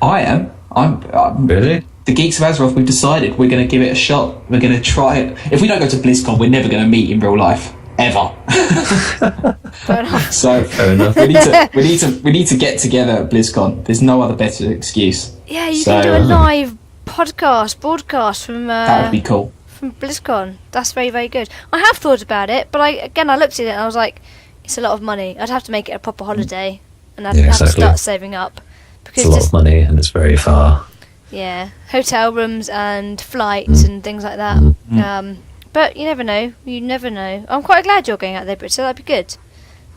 I am. I'm Really? The Geeks of Azeroth, we've decided we're going to give it a shot. We're going to try it. If we don't go to BlizzCon, we're never going to meet in real life. Ever. Fair enough. So Fair enough. we need to get together at BlizzCon. There's no other better excuse. Yeah, you can do a live broadcast from That would be cool. from BlizzCon. That's very, very good. I have thought about it, but I looked at it and I was like, it's a lot of money. I'd have to make it a proper holiday, and I'd have to exactly. start saving up. It's a lot of money and it's very far. Yeah, hotel rooms and flights and things like that. But you never know. You never know. I'm quite glad you're going out there, Britzza. That'd be good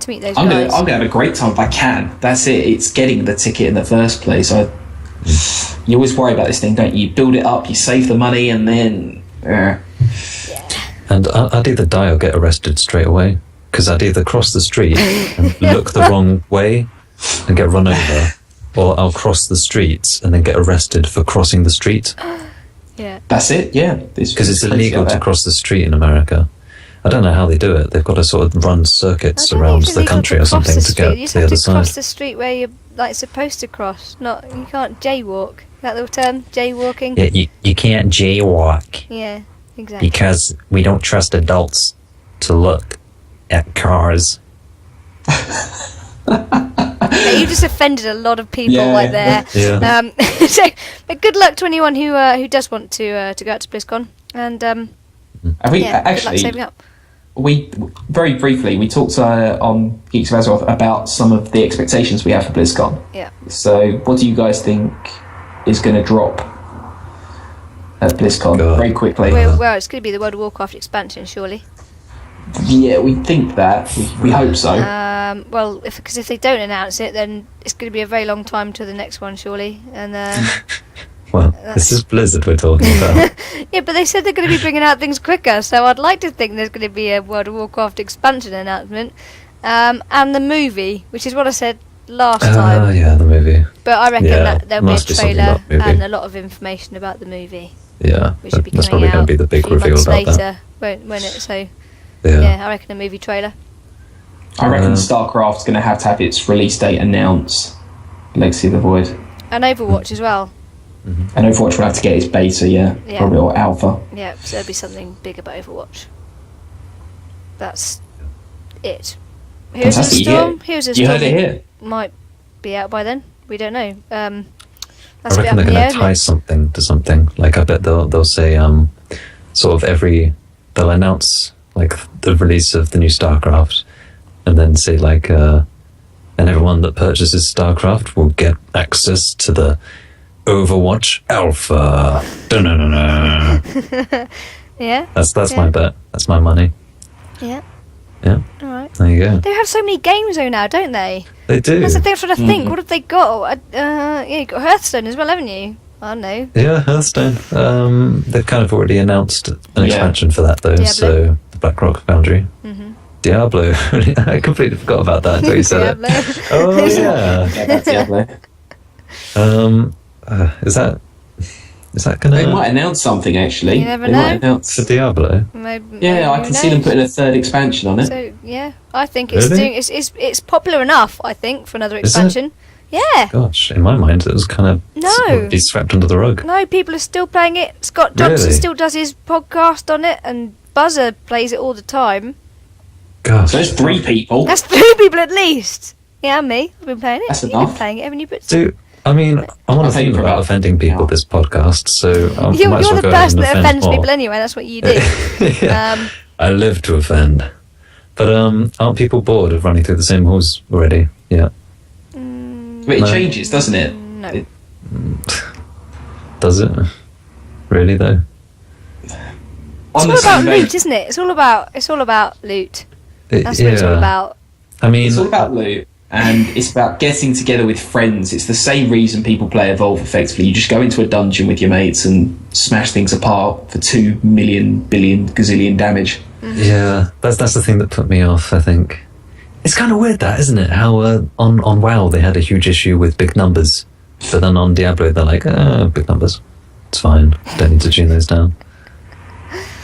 to meet those guys. I'm gonna have a great time if I can. That's it. It's getting the ticket in the first place. You always worry about this thing, don't you? You build it up, you save the money, and then. And I'd either die or get arrested straight away, because I'd either cross the street and look the wrong way and get run over, or I'll cross the streets and then get arrested for crossing the street. Yeah. That's it, yeah. Because it's illegal to cross the street in America. I don't know how they do it. They've got to sort of run circuits around the country or something to get you to the other have to side. cross the street where you're like supposed to cross. You can't jaywalk. Is that the term? Jaywalking? Yeah, you can't jaywalk Yeah, exactly. because we don't trust adults to look at cars. Yeah, you just offended a lot of people right there. Yeah. So, but good luck to anyone who does want to go out to BlizzCon, and Have we good luck actually? saving up. We very briefly we talked on Geeks of Azeroth about some of the expectations we have for BlizzCon. Yeah. So, what do you guys think is going to drop at BlizzCon? God. Very quickly. Well, it's going to be the World of Warcraft expansion, surely. Yeah, we think that. We hope so. Well, because if they don't announce it, then it's going to be a very long time till the next one, surely. And Well, this is Blizzard we're talking about. yeah, but they said they're going to be bringing out things quicker, so I'd like to think there's going to be a World of Warcraft expansion announcement, and the movie, which is what I said last time. Yeah, the movie. But I reckon that there'll be a must be something trailer about the movie. and a lot of information about the movie, Yeah, which should be that's coming probably going out to be the big a few reveal months about later, won't it? So that. yeah, I reckon a movie trailer. I reckon StarCraft's going to have its release date announced. Legacy of the Void. And Overwatch as well. And Overwatch will have to get its beta, Yeah. probably, or alpha. Yeah, so there'll be something big about Overwatch. That's it. Heroes of the Fantastic. Storm. Heroes of the You Storm heard it here. might be out by then. We don't know. I That's a bit reckon up they're in the going air, to tie something to something. Like, I bet they'll say, sort of they'll announce, like, the release of the new StarCraft, and then say, like, and everyone that purchases StarCraft will get access to the Overwatch Alpha. Dun-dun-dun-dun. Yeah. That's Yeah. my bet. That's my money. Yeah. Yeah, All right. there you go. They have so many games though now, don't they? They do. That's the thing I'm trying to think. What have they got? Yeah, you've got Hearthstone as well, haven't you? I don't know. Yeah, Hearthstone. They've kind of already announced an expansion for that, though. Diablo. So, the Blackrock Foundry. Mm-hmm. Diablo. I completely forgot about that until you said Diablo. it. Oh, yeah. Yeah, that's Diablo. Is that going They to... might announce something, actually. You never they know. might announce. For Diablo? Yeah, I can see them putting a third expansion on it. So yeah, I think it's Really? doing. It's popular enough. I think for another Is it? expansion. Yeah. Gosh, in my mind, it was kind of... No. Be swept under the rug. No, people are still playing it. Scott Johnson Really? still does his podcast on it, and Buzzer plays it all the time. Gosh. So there's 3 people. That's 3 people at least. Yeah, and me. I've been playing it. That's You've enough. been playing it, haven't you? But Do... I mean, I'm I'll not take you thinking for about about- offending people this podcast, so I you're might as well the go ahead person and that offend offends more. people anyway. That's what you do. Yeah. I live to offend. But aren't people bored of running through the same halls already? Yeah. But it No. changes, doesn't it? No. It- Does it? Really, though? It's all honestly, about mate, loot, isn't it? It's all about loot. It- That's what it's all about. I mean, It's all about loot, and it's about getting together with friends. It's the same reason people play Evolve effectively. You just go into a dungeon with your mates and smash things apart for 2 million, billion, gazillion damage. yeah, that's the thing that put me off, I think. It's kind of weird, that, isn't it? How on WoW they had a huge issue with big numbers, but then on Diablo they're like, big numbers, it's fine. Don't need to tune those down.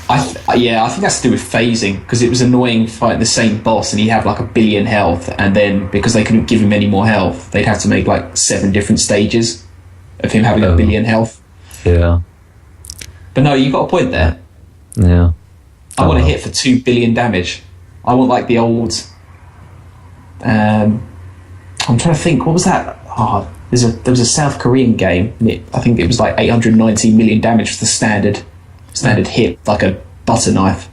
I think that's to do with phasing, because it was annoying fighting the same boss and he'd have like 1 billion health, and then because they couldn't give him any more health, they'd have to make like 7 different stages of him having 1 billion health. Yeah. But no, you got a point there. Yeah. I want to hit for 2 billion damage. I want like the old. I'm trying to think. What was that? Oh, there was a South Korean game. I think it was like 819 million damage for the standard hit, like a butter knife.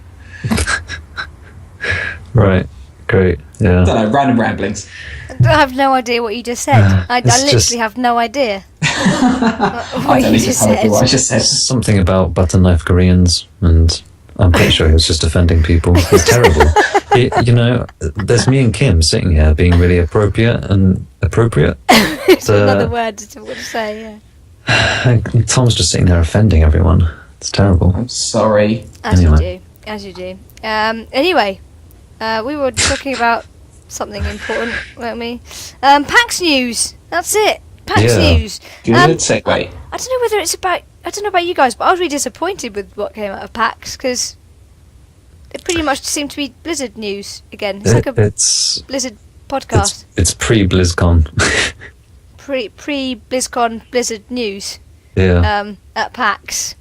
Right. Great. Yeah. I don't know. Random ramblings. I have no idea what you just said. I literally have no idea. I don't even know what I just said. Something about butter knife Koreans, and I'm pretty sure he was just offending people. It's terrible. There's me and Kim sitting here being really appropriate. It's another word to say, yeah. And Tom's just sitting there offending everyone. It's terrible. I'm sorry. As you do. Anyway, we were talking about something important, weren't we? PAX news. That's it. PAX news. Good segue. I don't know whether it's about. I don't know about you guys, but I was really disappointed with what came out of PAX, because it pretty much seemed to be Blizzard news again. It's like a Blizzard podcast. It's pre-BlizzCon. Pre-BlizzCon Blizzard news. Yeah. At PAX.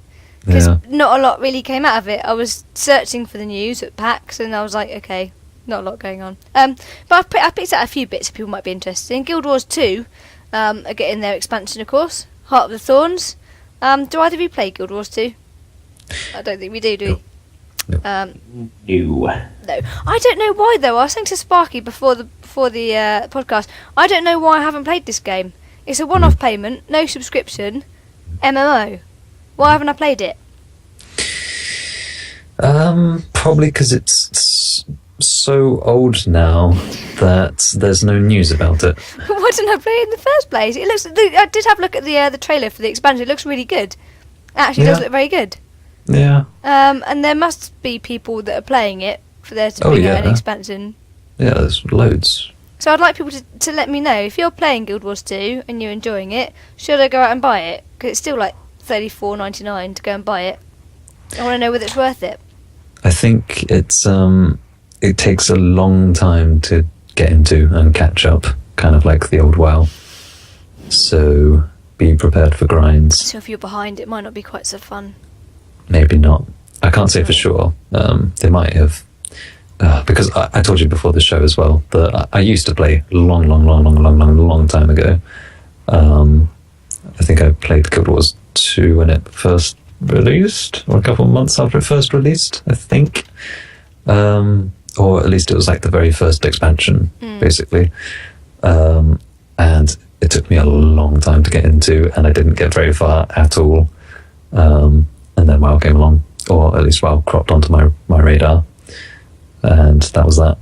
Because not a lot really came out of it. I was searching for the news at PAX, and I was like, okay, not a lot going on. But I picked out a few bits that people might be interested in. Guild Wars 2 are getting their expansion, of course. Heart of the Thorns. Do either of you play Guild Wars 2? I don't think we do we? No. No. No. I don't know why, though. I was saying to Sparky before the podcast, I don't know why I haven't played this game. It's a one-off payment, no subscription, MMO. Why haven't I played it? Probably because it's so old now that there's no news about it. Why didn't I play it in the first place? It looks. I did have a look at the trailer for the expansion. It looks really good. It actually does look very good. Yeah. And there must be people that are playing it for there to be an expansion. Yeah, there's loads. So I'd like people to let me know if you're playing Guild Wars 2 and you're enjoying it. Should I go out and buy it? Because it's still like $34.99 to go and buy it. I want to know whether it's worth it. I think it takes a long time to get into and catch up, kind of like the old WoW. So be prepared for grinds. So if you're behind, it might not be quite so fun. Maybe not. I can't say for sure. They might have. Because I told you before the show as well that I used to play long time ago. I think I played Guild Wars 2 when it first released, or a couple of months after it first released, I think. Or at least it was like the very first expansion, basically. And it took me a long time to get into, and I didn't get very far at all. And then WoW came along, or at least WoW cropped onto my radar. And that was that.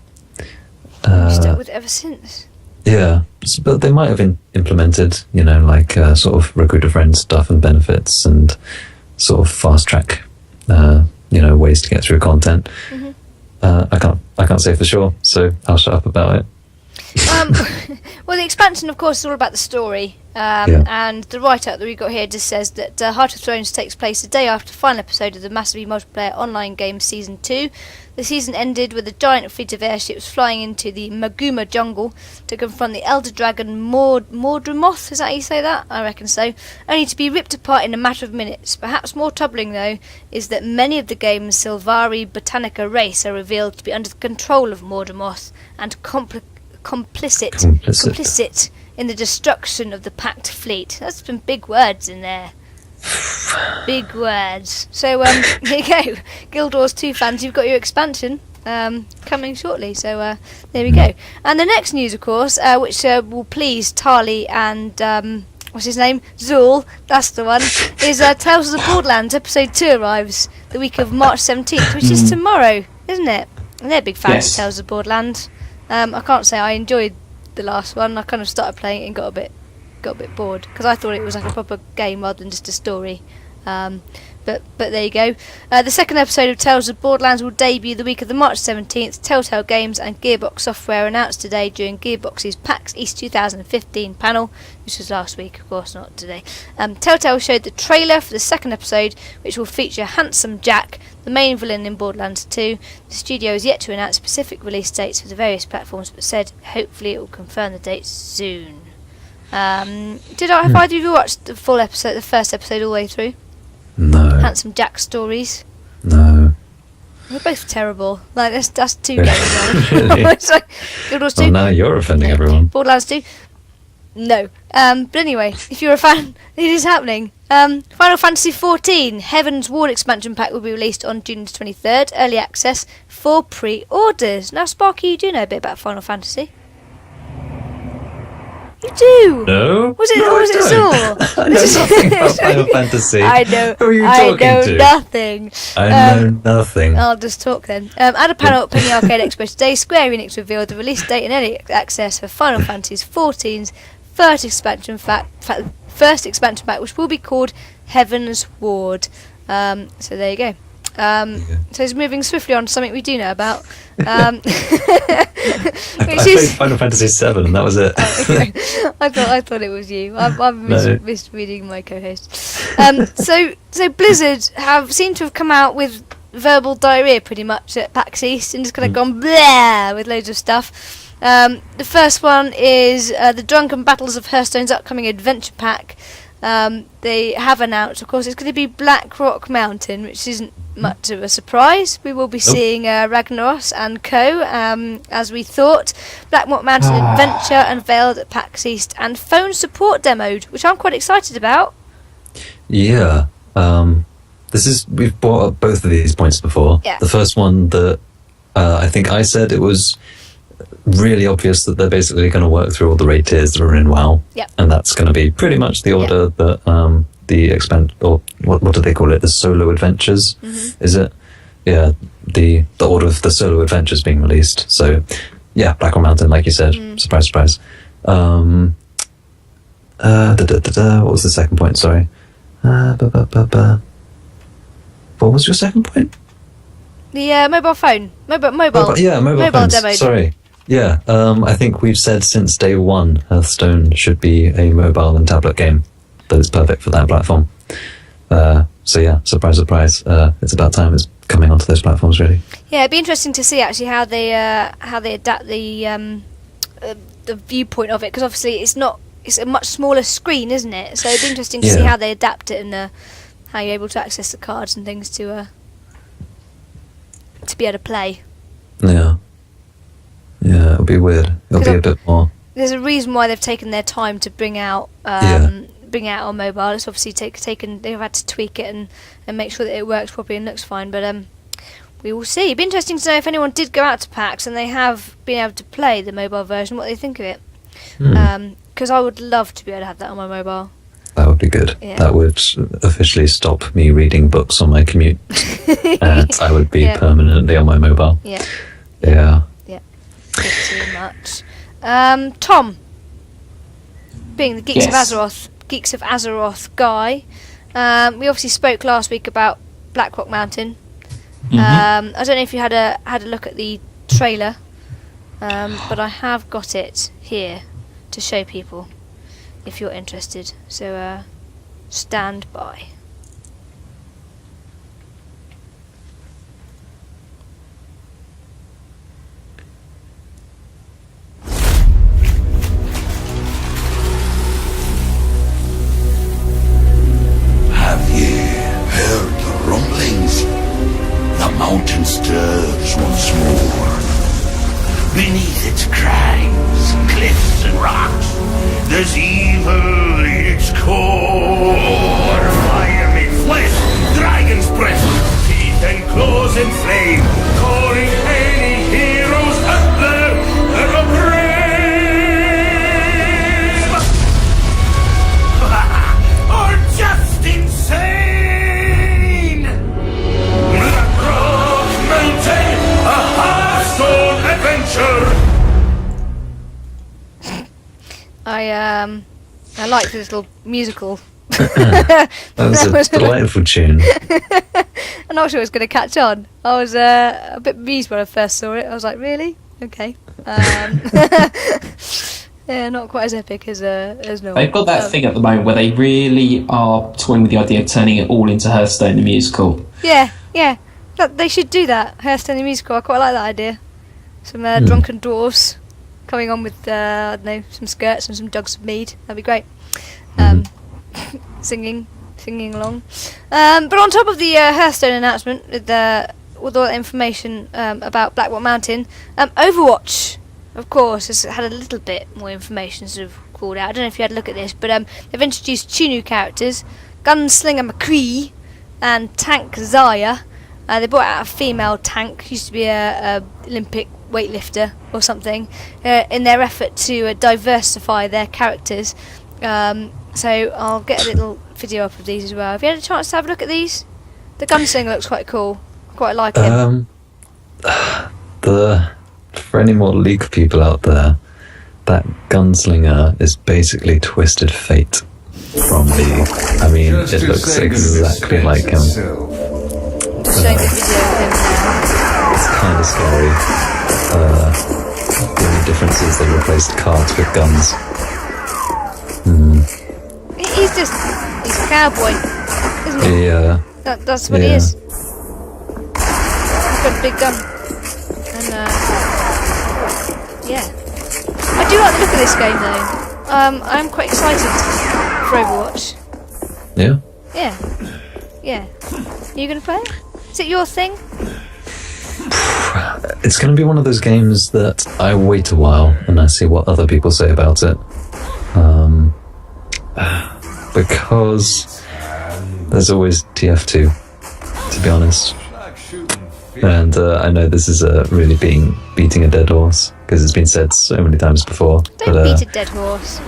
Stuck with it ever since. Yeah, but they might have implemented, like sort of recruit a friend stuff and benefits and sort of fast track, ways to get through content. Mm-hmm. I can't say for sure, so I'll shut up about it. Well, the expansion, of course, is all about the story. And the write-up that we got here just says that Heart of Thrones takes place the day after the final episode of the massively multiplayer online game Season 2. The season ended with a giant fleet of airships flying into the Maguma jungle to confront the elder dragon Mordremoth. Is that how you say that? I reckon so. Only to be ripped apart in a matter of minutes. Perhaps more troubling, though, is that many of the game's Silvari Botanica race are revealed to be under the control of Mordremoth and complicit in the destruction of the Pact fleet. That's some big words in there. Big words. So here you go, Guild Wars 2 fans, you've got your expansion coming shortly. So there we go. And the next news, of course, which will please Tali and what's his name, Zool, that's the one, is Tales of the Borderlands Episode 2 arrives the week of March 17th, which is tomorrow, isn't it? And they're big fans of Tales of the Borderlands. I can't say I enjoyed the last one. I kind of started playing it and got a bit bored because I thought it was like a proper game rather than just a story. But there you go. The second episode of Tales of Borderlands will debut the week of the March 17th. Telltale Games and Gearbox Software announced today during Gearbox's PAX EAST 2015 panel, which was last week, of course, not today. Telltale showed the trailer for the second episode, which will feature Handsome Jack, the main villain in Borderlands 2. The studio is yet to announce specific release dates for the various platforms, but said hopefully it will confirm the dates soon. Have either of you watched the full episode, the first episode all the way through? No. Handsome Jack stories. No. They're both terrible. Like that's two games. Really? It's like, Borderlands 2. Well, now you're offending everyone. Borderlands 2. No. But anyway, if you're a fan, it is happening. Final Fantasy XIV Heaven's Ward expansion pack will be released on June 23rd. Early access for pre-orders. Now, Sparky, you do know a bit about Final Fantasy. You do. No. Was it Saw? I know nothing about Final Fantasy. I know. Who are you I talking know to? nothing. I know nothing. I'll just talk then. At a panel at Penny Arcade Expo today, Square Enix revealed the release date and early access for Final Fantasy XIV's first expansion pack, which will be called Heaven's Ward. So there you go. So it's moving swiftly on to something we do know about. I played Final Fantasy VII and that was it. I thought it was you. I'm misreading my co-host. So Blizzard seem to have come out with verbal diarrhea pretty much at PAX East and just kind of gone blah with loads of stuff. The first one is the Drunken Battles of Hearthstone's upcoming adventure pack. They have announced, of course, it's going to be Black Rock Mountain, which isn't much of a surprise. We will be seeing Ragnaros and co. As we thought. Black Rock Mountain Adventure unveiled at PAX East and phone support demoed, which I'm quite excited about. Yeah. We've brought up both of these points before. Yeah. The first one that I think I said it was really obvious that they're basically going to work through all the raid tiers that are in WoW. Yep. And that's going to be pretty much the order that the expand, or what do they call it? The solo adventures, is it? Yeah, the order of the solo adventures being released. So, yeah, Black Rock Mountain, like you said. Surprise, surprise. What was the second point? Sorry. What was your second point? The mobile phone. Mobile phones. demoed. Sorry. Yeah, I think we've said since day one Hearthstone should be a mobile and tablet game that is perfect for that platform. So yeah, surprise, surprise. It's about time it's coming onto those platforms, really. Yeah, it'd be interesting to see actually how they adapt the viewpoint of it, because obviously it's a much smaller screen, isn't it? So it'd be interesting to see how they adapt it and how you're able to access the cards and things to be able to play. Yeah. Yeah, it'll be weird. It'll be a bit more. There's a reason why they've taken their time to bring out on mobile. It's obviously they've had to tweak it and make sure that it works properly and looks fine. But we will see. It'd be interesting to know if anyone did go out to PAX and they have been able to play the mobile version, what they think of it. Because I would love to be able to have that on my mobile. That would be good. Yeah. That would officially stop me reading books on my commute, and I would be permanently on my mobile. Yeah. Yeah. Too much. Tom, being the Geeks of Azeroth guy, we obviously spoke last week about Black Rock Mountain. I don't know if you had a look at the trailer, but I have got it here to show people if you're interested. So stand by. Mountain stirs once more. Beneath its crags, cliffs, and rocks, there's evil in its core. Fiery flesh, dragon's breath, teeth and claws in flame, calling any heroes up there a brave. Or just insane. I like this little musical That was a delightful tune. I'm not sure it was going to catch on. I was a bit bemused when I first saw it. I was like, really? Okay. Yeah, not quite as epic as normal. They've got that thing at the moment where they really are toying with the idea of turning it all into Hearthstone the musical. Yeah. They should do that. Hearthstone the musical. I quite like that idea. Some drunken dwarves coming on with I don't know, some skirts and some jugs of mead. That'd be great. Singing along. But on top of the Hearthstone announcement with all that information about Blackwater Mountain, Overwatch, of course, has had a little bit more information sort of called out. I don't know if you had a look at this, but they've introduced 2 new characters, Gunslinger McCree and Tank Zaya. They brought out a female tank, used to be a Olympic weightlifter or something, in their effort to diversify their characters. So I'll get a little video up of these as well. Have you had a chance to have a look at these? The Gunslinger looks quite cool. I quite like him. For any more League people out there, that Gunslinger is basically Twisted Fate from League. I mean, it looks exactly like him. Just showing the video of him now. It's kind of scary. The only difference is they replaced cards with guns. He's a cowboy, isn't he? Yeah. That's what he is. He's got a big gun. And yeah. I do like the look of this game though. I'm quite excited for Overwatch. Yeah? Yeah. Are you going to play it? Is it your thing? It's going to be one of those games that I wait a while and I see what other people say about it. Because there's always TF2, to be honest. And I know this is really beating a dead horse, because it's been said so many times before. Don't beat a dead horse.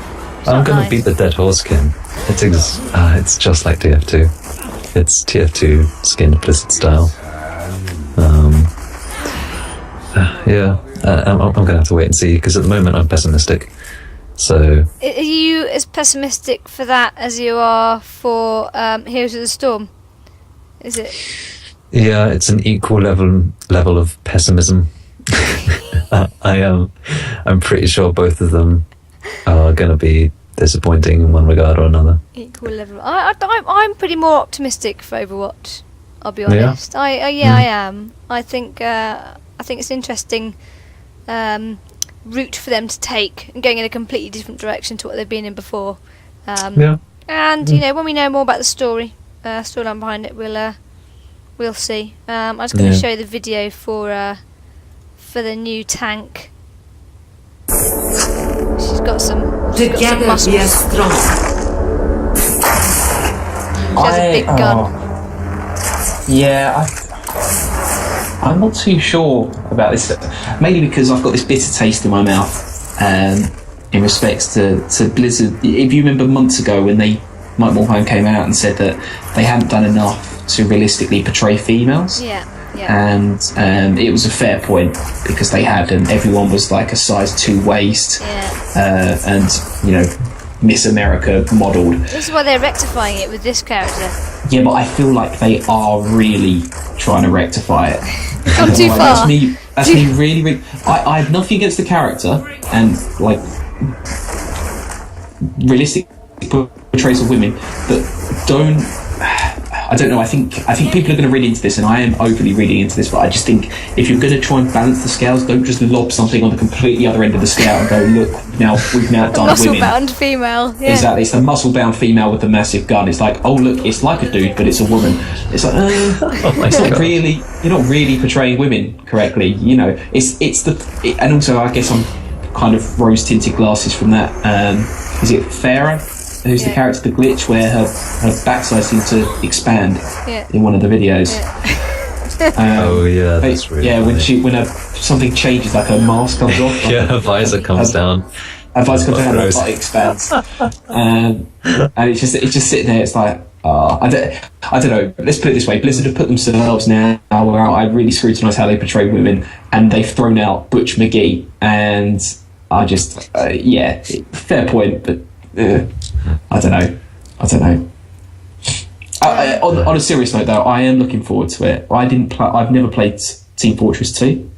I'm going to beat the dead horse skin. It's just like TF2. It's TF2 skinned Blizzard style. I'm going to have to wait and see, because at the moment I'm pessimistic. So, are you as pessimistic for that as you are for Heroes of the Storm? Is it? Yeah, it's an equal level of pessimism. I'm pretty sure both of them are going to be disappointing in one regard or another. Equal level. I'm pretty more optimistic for Overwatch. I'll be honest. I am. I think it's an interesting route for them to take, and going in a completely different direction to what they've been in before. And you know, when we know more about the storyline behind it, we'll see. I'm just going to show you the video for the new tank. She's got some. She's got some muscles. She has a big gun. I'm not too sure about this, mainly because I've got this bitter taste in my mouth in respects to Blizzard. If you remember months ago when Mike Mulholland came out and said that they hadn't done enough to realistically portray females. Yeah. And it was a fair point, because they had, and everyone was like a size 2 waist, and you know, Miss America modelled. This is why they're rectifying it with this character. Yeah, but I feel like they are really trying to rectify it. Gone too far. That's me really. I have nothing against the character, and like realistic portrayals of women, but don't. I don't know. I think people are going to read into this, and I am overly reading into this. But I just think if you're going to try and balance the scales, don't just lob something on the completely other end of the scale and go, look, we've now done women. Muscle-bound female. Yeah. Exactly. It's the muscle-bound female with the massive gun. It's like, oh look, it's like a dude, but it's a woman. It's like, it's not really. You're not really portraying women correctly. You know, and also I guess I'm kind of rose-tinted glasses from that. Is it Farah? Who's the character, the glitch, where her backside seemed to expand in one of the videos. That's really funny. when something changes, like her mask comes off. Her visor comes down. Her visor comes down and her body expands. And it's just sitting there. It's like, I don't know. Let's put it this way: Blizzard have put themselves now where I really scrutinise how they portray women, and they've thrown out Butch McGee, and I just fair point, but. I don't know. On a serious note, though, I am looking forward to it. I've never played Team Fortress 2,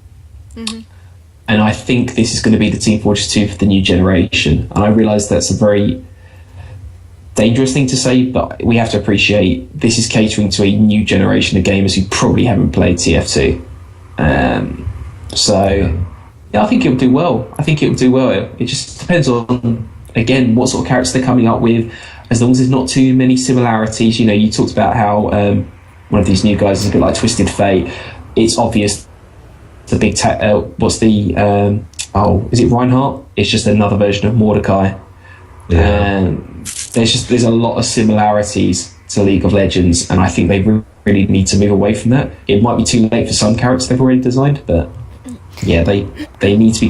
and I think this is going to be the Team Fortress 2 for the new generation. And I realise that's a very dangerous thing to say, but we have to appreciate this is catering to a new generation of gamers who probably haven't played TF2. I think it'll do well. It just depends on, again, what sort of characters they're coming up with. As long as there's not too many similarities. You know, you talked about how one of these new guys is a bit like Twisted Fate. It's obvious the big is it Reinhardt? It's just another version of Mordecai. There's a lot of similarities to League of Legends, and I think they really need to move away from that. It might be too late for some characters they've already designed, but yeah, they need to be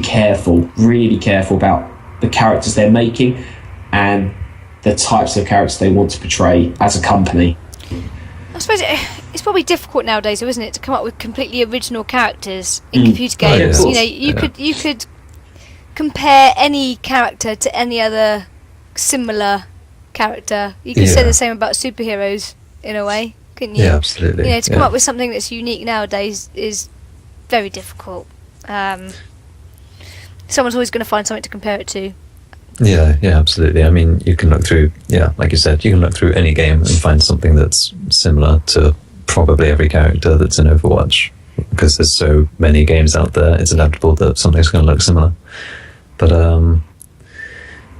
really careful about the characters they're making and the types of characters they want to portray as a company. I suppose it's probably difficult nowadays, though, isn't it, to come up with completely original characters in computer games. Oh, you know, you could compare any character to any other similar character. You could say the same about superheroes in a way, couldn't you? Yeah, absolutely. You know, to come up with something that's unique nowadays is very difficult. Someone's always going to find something to compare it to. Yeah, absolutely. I mean, you can look through, like you said, you can look through any game and find something that's similar to probably every character that's in Overwatch, because there's so many games out there, it's inevitable that something's going to look similar. But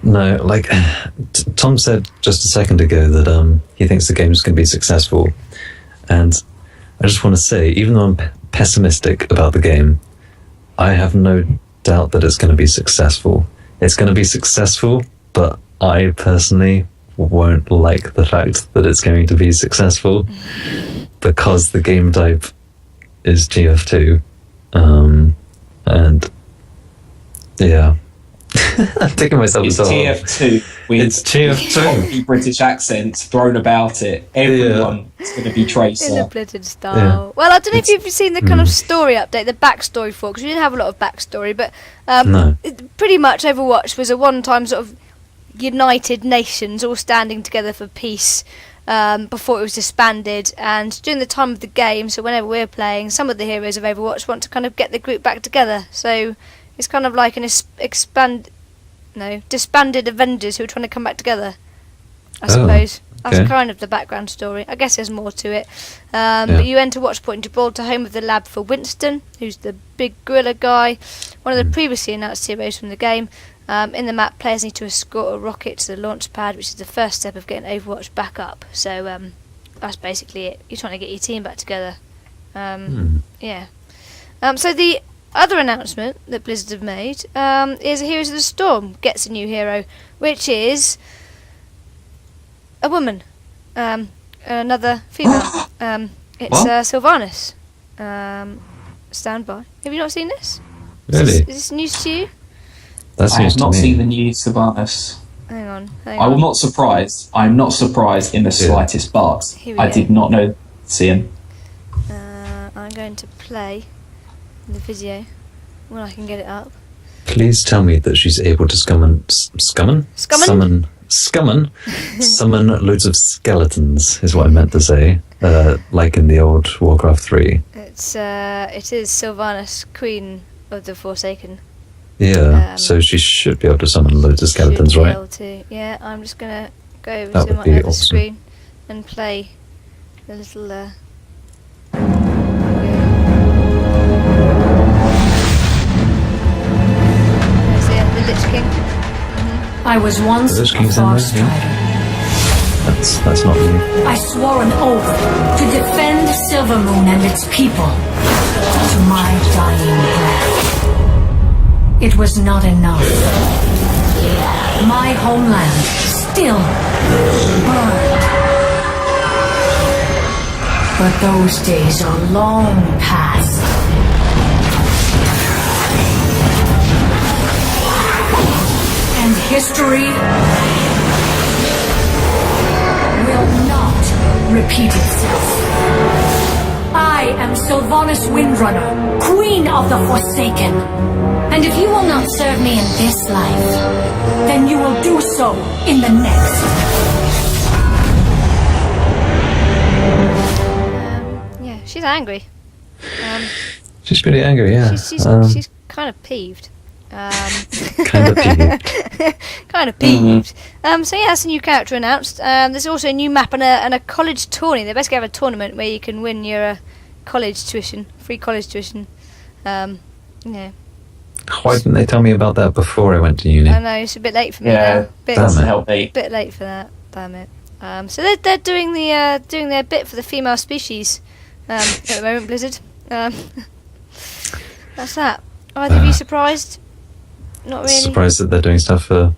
no, like Tom said just a second ago that he thinks the game's going to be successful, and I just want to say, even though I'm pessimistic about the game, I have no doubt that it's going to be successful. It's going to be successful, but I personally won't like the fact that it's going to be successful because the game type is TF2. And yeah, I'm taking myself It's so TF2 with It's TF2. British accents thrown about it. Everyone is going to be Tracer. In a Blizzard style. Well, I don't know if you've seen the kind of story update, the backstory for it, because we didn't have a lot of backstory, but No. pretty much Overwatch was a one-time sort of united nations all standing together for peace before it was disbanded, and during the time of the game, so whenever we're playing, some of the heroes of Overwatch want to kind of get the group back together, so it's kind of like an disbanded Avengers who are trying to come back together, I suppose. okay. That's kind of the background story. I guess there's more to it. But you enter Watchpoint in Gibraltar, home of the lab for Winston, who's the big gorilla guy, one of the previously announced heroes from the game. In the map, players need to escort a rocket to the launch pad, which is the first step of getting Overwatch back up. So that's basically it. You're trying to get your team back together. Yeah. So the other announcement that Blizzard have made is Heroes of the Storm gets a new hero, which is a woman, another female. It's Sylvanas. Stand by. Have you not seen this? Really? Is this news to you? That's I news have to not me. seen the new Sylvanas. Hang on. I'm not surprised. I'm not surprised in the slightest, but Here we I go. did not know see him. I'm going to play the video when I can get it up. Please tell me that she's able to summon loads of skeletons, is what I meant to say, like in the old Warcraft 3. It is Sylvanas, Queen of the Forsaken. Yeah, so she should be able to summon loads of skeletons, Should be right? able to. Yeah, I'm just going to go over That to would my be other awesome. screen and play the little... There's the Lich King. I was once Those a kings in far there, yeah. strider. That's not new. I swore an oath to defend Silvermoon and its people to my dying breath. It was not enough. My homeland still burned. But those days are long past. And history will not repeat itself. I am Sylvanas Windrunner, Queen of the Forsaken. And if you will not serve me in this life, then you will do so in the next. she's angry. She's pretty angry, yeah. She's kind of peeved. Kind of peeved. Kind of peeved. So yeah, that's a new character announced. There's also a new map and a college tourney. They basically have a tournament where you can win your college tuition, free college tuition. Yeah. Why didn't they tell me about that before I went to uni? I know, it's a bit late for me now. Doesn't help me. Bit late for that. Damn it. So they're doing their bit for the female species at the moment, Blizzard. That's that. Either of you surprised? Not really. Surprised that they're doing stuff for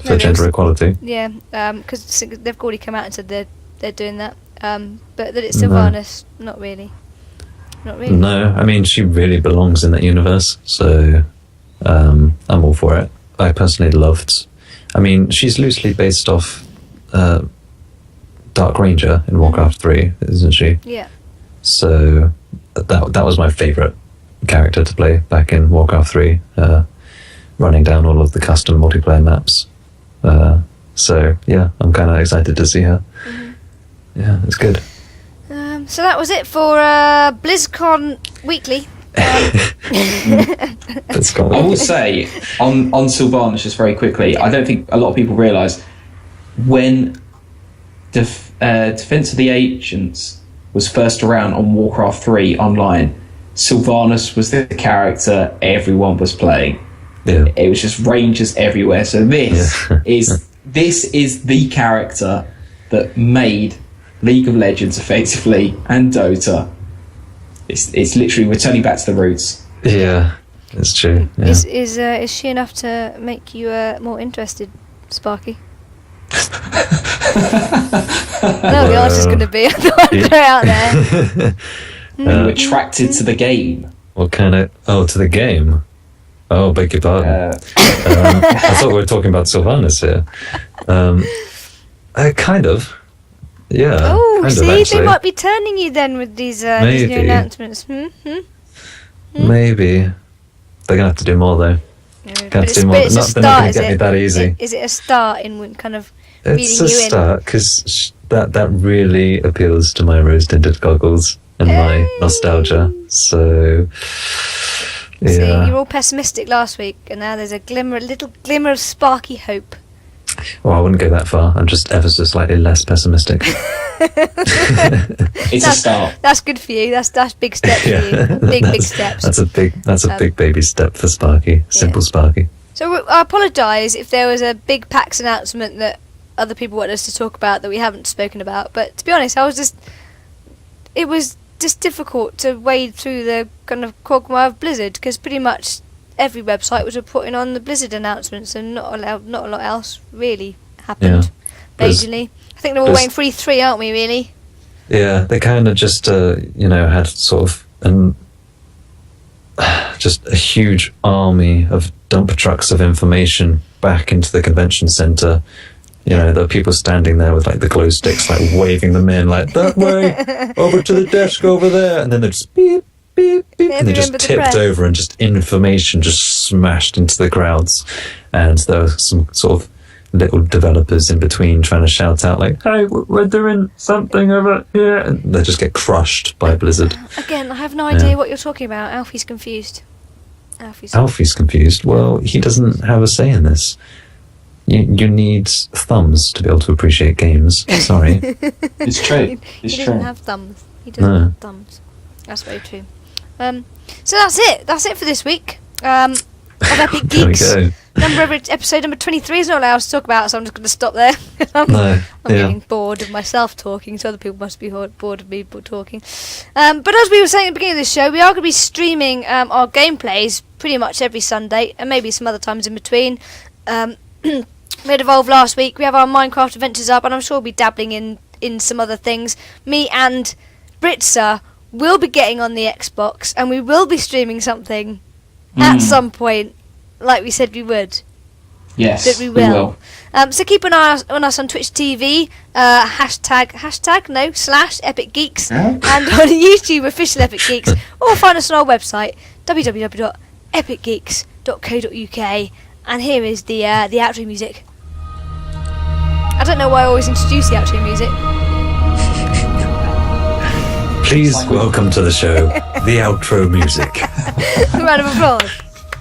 gender equality. Yeah, because they've already come out and said they're doing that. But that it's Sylvanas, not really. Not really. No, I mean she really belongs in that universe, so I'm all for it. I personally loved. I mean, she's loosely based off Dark Ranger in Warcraft 3, isn't she? Yeah. So that was my favourite character to play back in Warcraft 3, running down all of the custom multiplayer maps. So yeah, I'm kind of excited to see her. Yeah, it's good. So that was it for BlizzCon Weekly. I will say on Sylvanas, just very quickly, I don't think a lot of people realise when Defense of the Ancients was first around on Warcraft 3 online, Sylvanas was the character everyone was playing. Yeah. It was just rangers everywhere. So this is the character that made League of Legends effectively and Dota. It's literally returning back to the roots. Yeah, it's true. Yeah. Is she enough to make you more interested, Sparky? No, the answer's going to be I thought I'd throw it out there. Are you attracted to the game? What kind of... Oh, to the game? Oh, beg your pardon. I thought we were talking about Sylvanas here. Kind of. Yeah. Oh, kind see, of, actually. they might be turning you then with these new announcements. Maybe. They're going to have to do more, though. But it's a start, they're not going to get me that easy. Is it a start in kind of reading you in? It's a start, because that really appeals to my rose-tinted goggles and my nostalgia. So, yeah. See, you were all pessimistic last week, and now there's a little glimmer of sparky hope. Well, I wouldn't go that far. I'm just ever so slightly less pessimistic. It's a start. That's good for you. That's big steps for you. Big steps. That's a big baby step for Sparky. Simple Sparky. So I apologise if there was a big PAX announcement that other people wanted us to talk about that we haven't spoken about. But to be honest, it was just difficult to wade through the kind of quagmire of Blizzard, because pretty much every website was reporting on the Blizzard announcements, and not a lot else really happened. Majorly, I think they're all waiting for E3, aren't we? Really? Yeah, they kind of just had sort of just a huge army of dump trucks of information back into the convention center. You know, there are people standing there with like the glow sticks, like waving them in, like that way, over to the desk over there, and then they just beep, beep, beep, and they just tipped over, and just information just smashed into the crowds. And there were some sort of little developers in between trying to shout out like, "Hey, we're doing something over here," and they just get crushed by Blizzard. Again, I have no idea what you're talking about. Alfie's confused. Alfie's confused. Well, he doesn't have a say in this. You need thumbs to be able to appreciate games. Sorry. It's true. He doesn't have thumbs. Have thumbs. That's very true. So that's it. That's it for this week. Of Epic Geeks. Episode number 23 is not allowed to talk about, so I'm just going to stop there. I'm getting bored of myself talking, so other people must be bored of me talking. But as we were saying at the beginning of this show, we are going to be streaming our gameplays pretty much every Sunday, and maybe some other times in between. We had Evolve last week. We have our Minecraft adventures up, and I'm sure we'll be dabbling in some other things. Me and Britzza will be getting on the Xbox, and we will be streaming something at some point, like we said we would. Yes, that we will. So keep an eye on us on Twitch TV, / Epic Geeks, and on YouTube official Epic Geeks, or find us on our website www.epicgeeks.co.uk. And here is the outro music. I don't know why I always introduce the outro music. Please welcome to the show the outro music. A round of applause.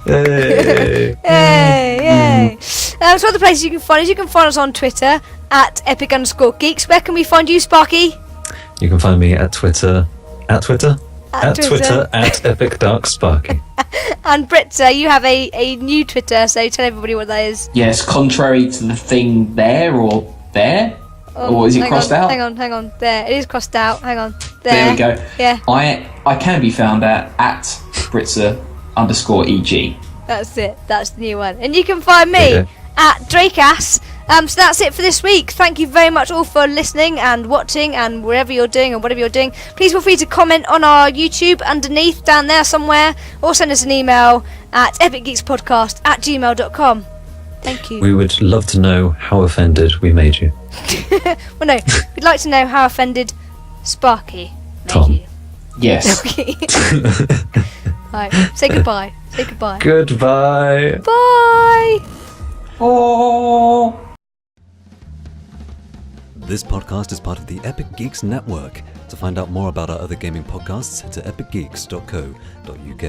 Hey. Yay! So other places you can find us. You can find us on Twitter at @epic_geeks. Where can we find you, Sparky? You can find me at Twitter. At Twitter at @EpicDarkSparky. And Britzza, you have a new Twitter, so tell everybody what that is. Yes, contrary to the thing there or there. Or is it crossed out? Hang on. There, it is crossed out. Hang on. There we go. Yeah. I can be found at Britzza_EG. That's it. That's the new one. And you can find me Okay. at Draycass. So that's it for this week. Thank you very much all for listening and watching and wherever you're doing and whatever you're doing. Please feel free to comment on our YouTube underneath down there somewhere, or send us an email at epicgeekspodcast@gmail.com. Thank you. We would love to know how offended we made you. Well, no, we'd like to know how offended Sparky made Tom. you. Yes. Okay. Right, say goodbye. Say goodbye. Goodbye. Bye. Oh. This podcast is part of the Epic Geeks Network. To find out more about our other gaming podcasts, head to epicgeeks.co.uk.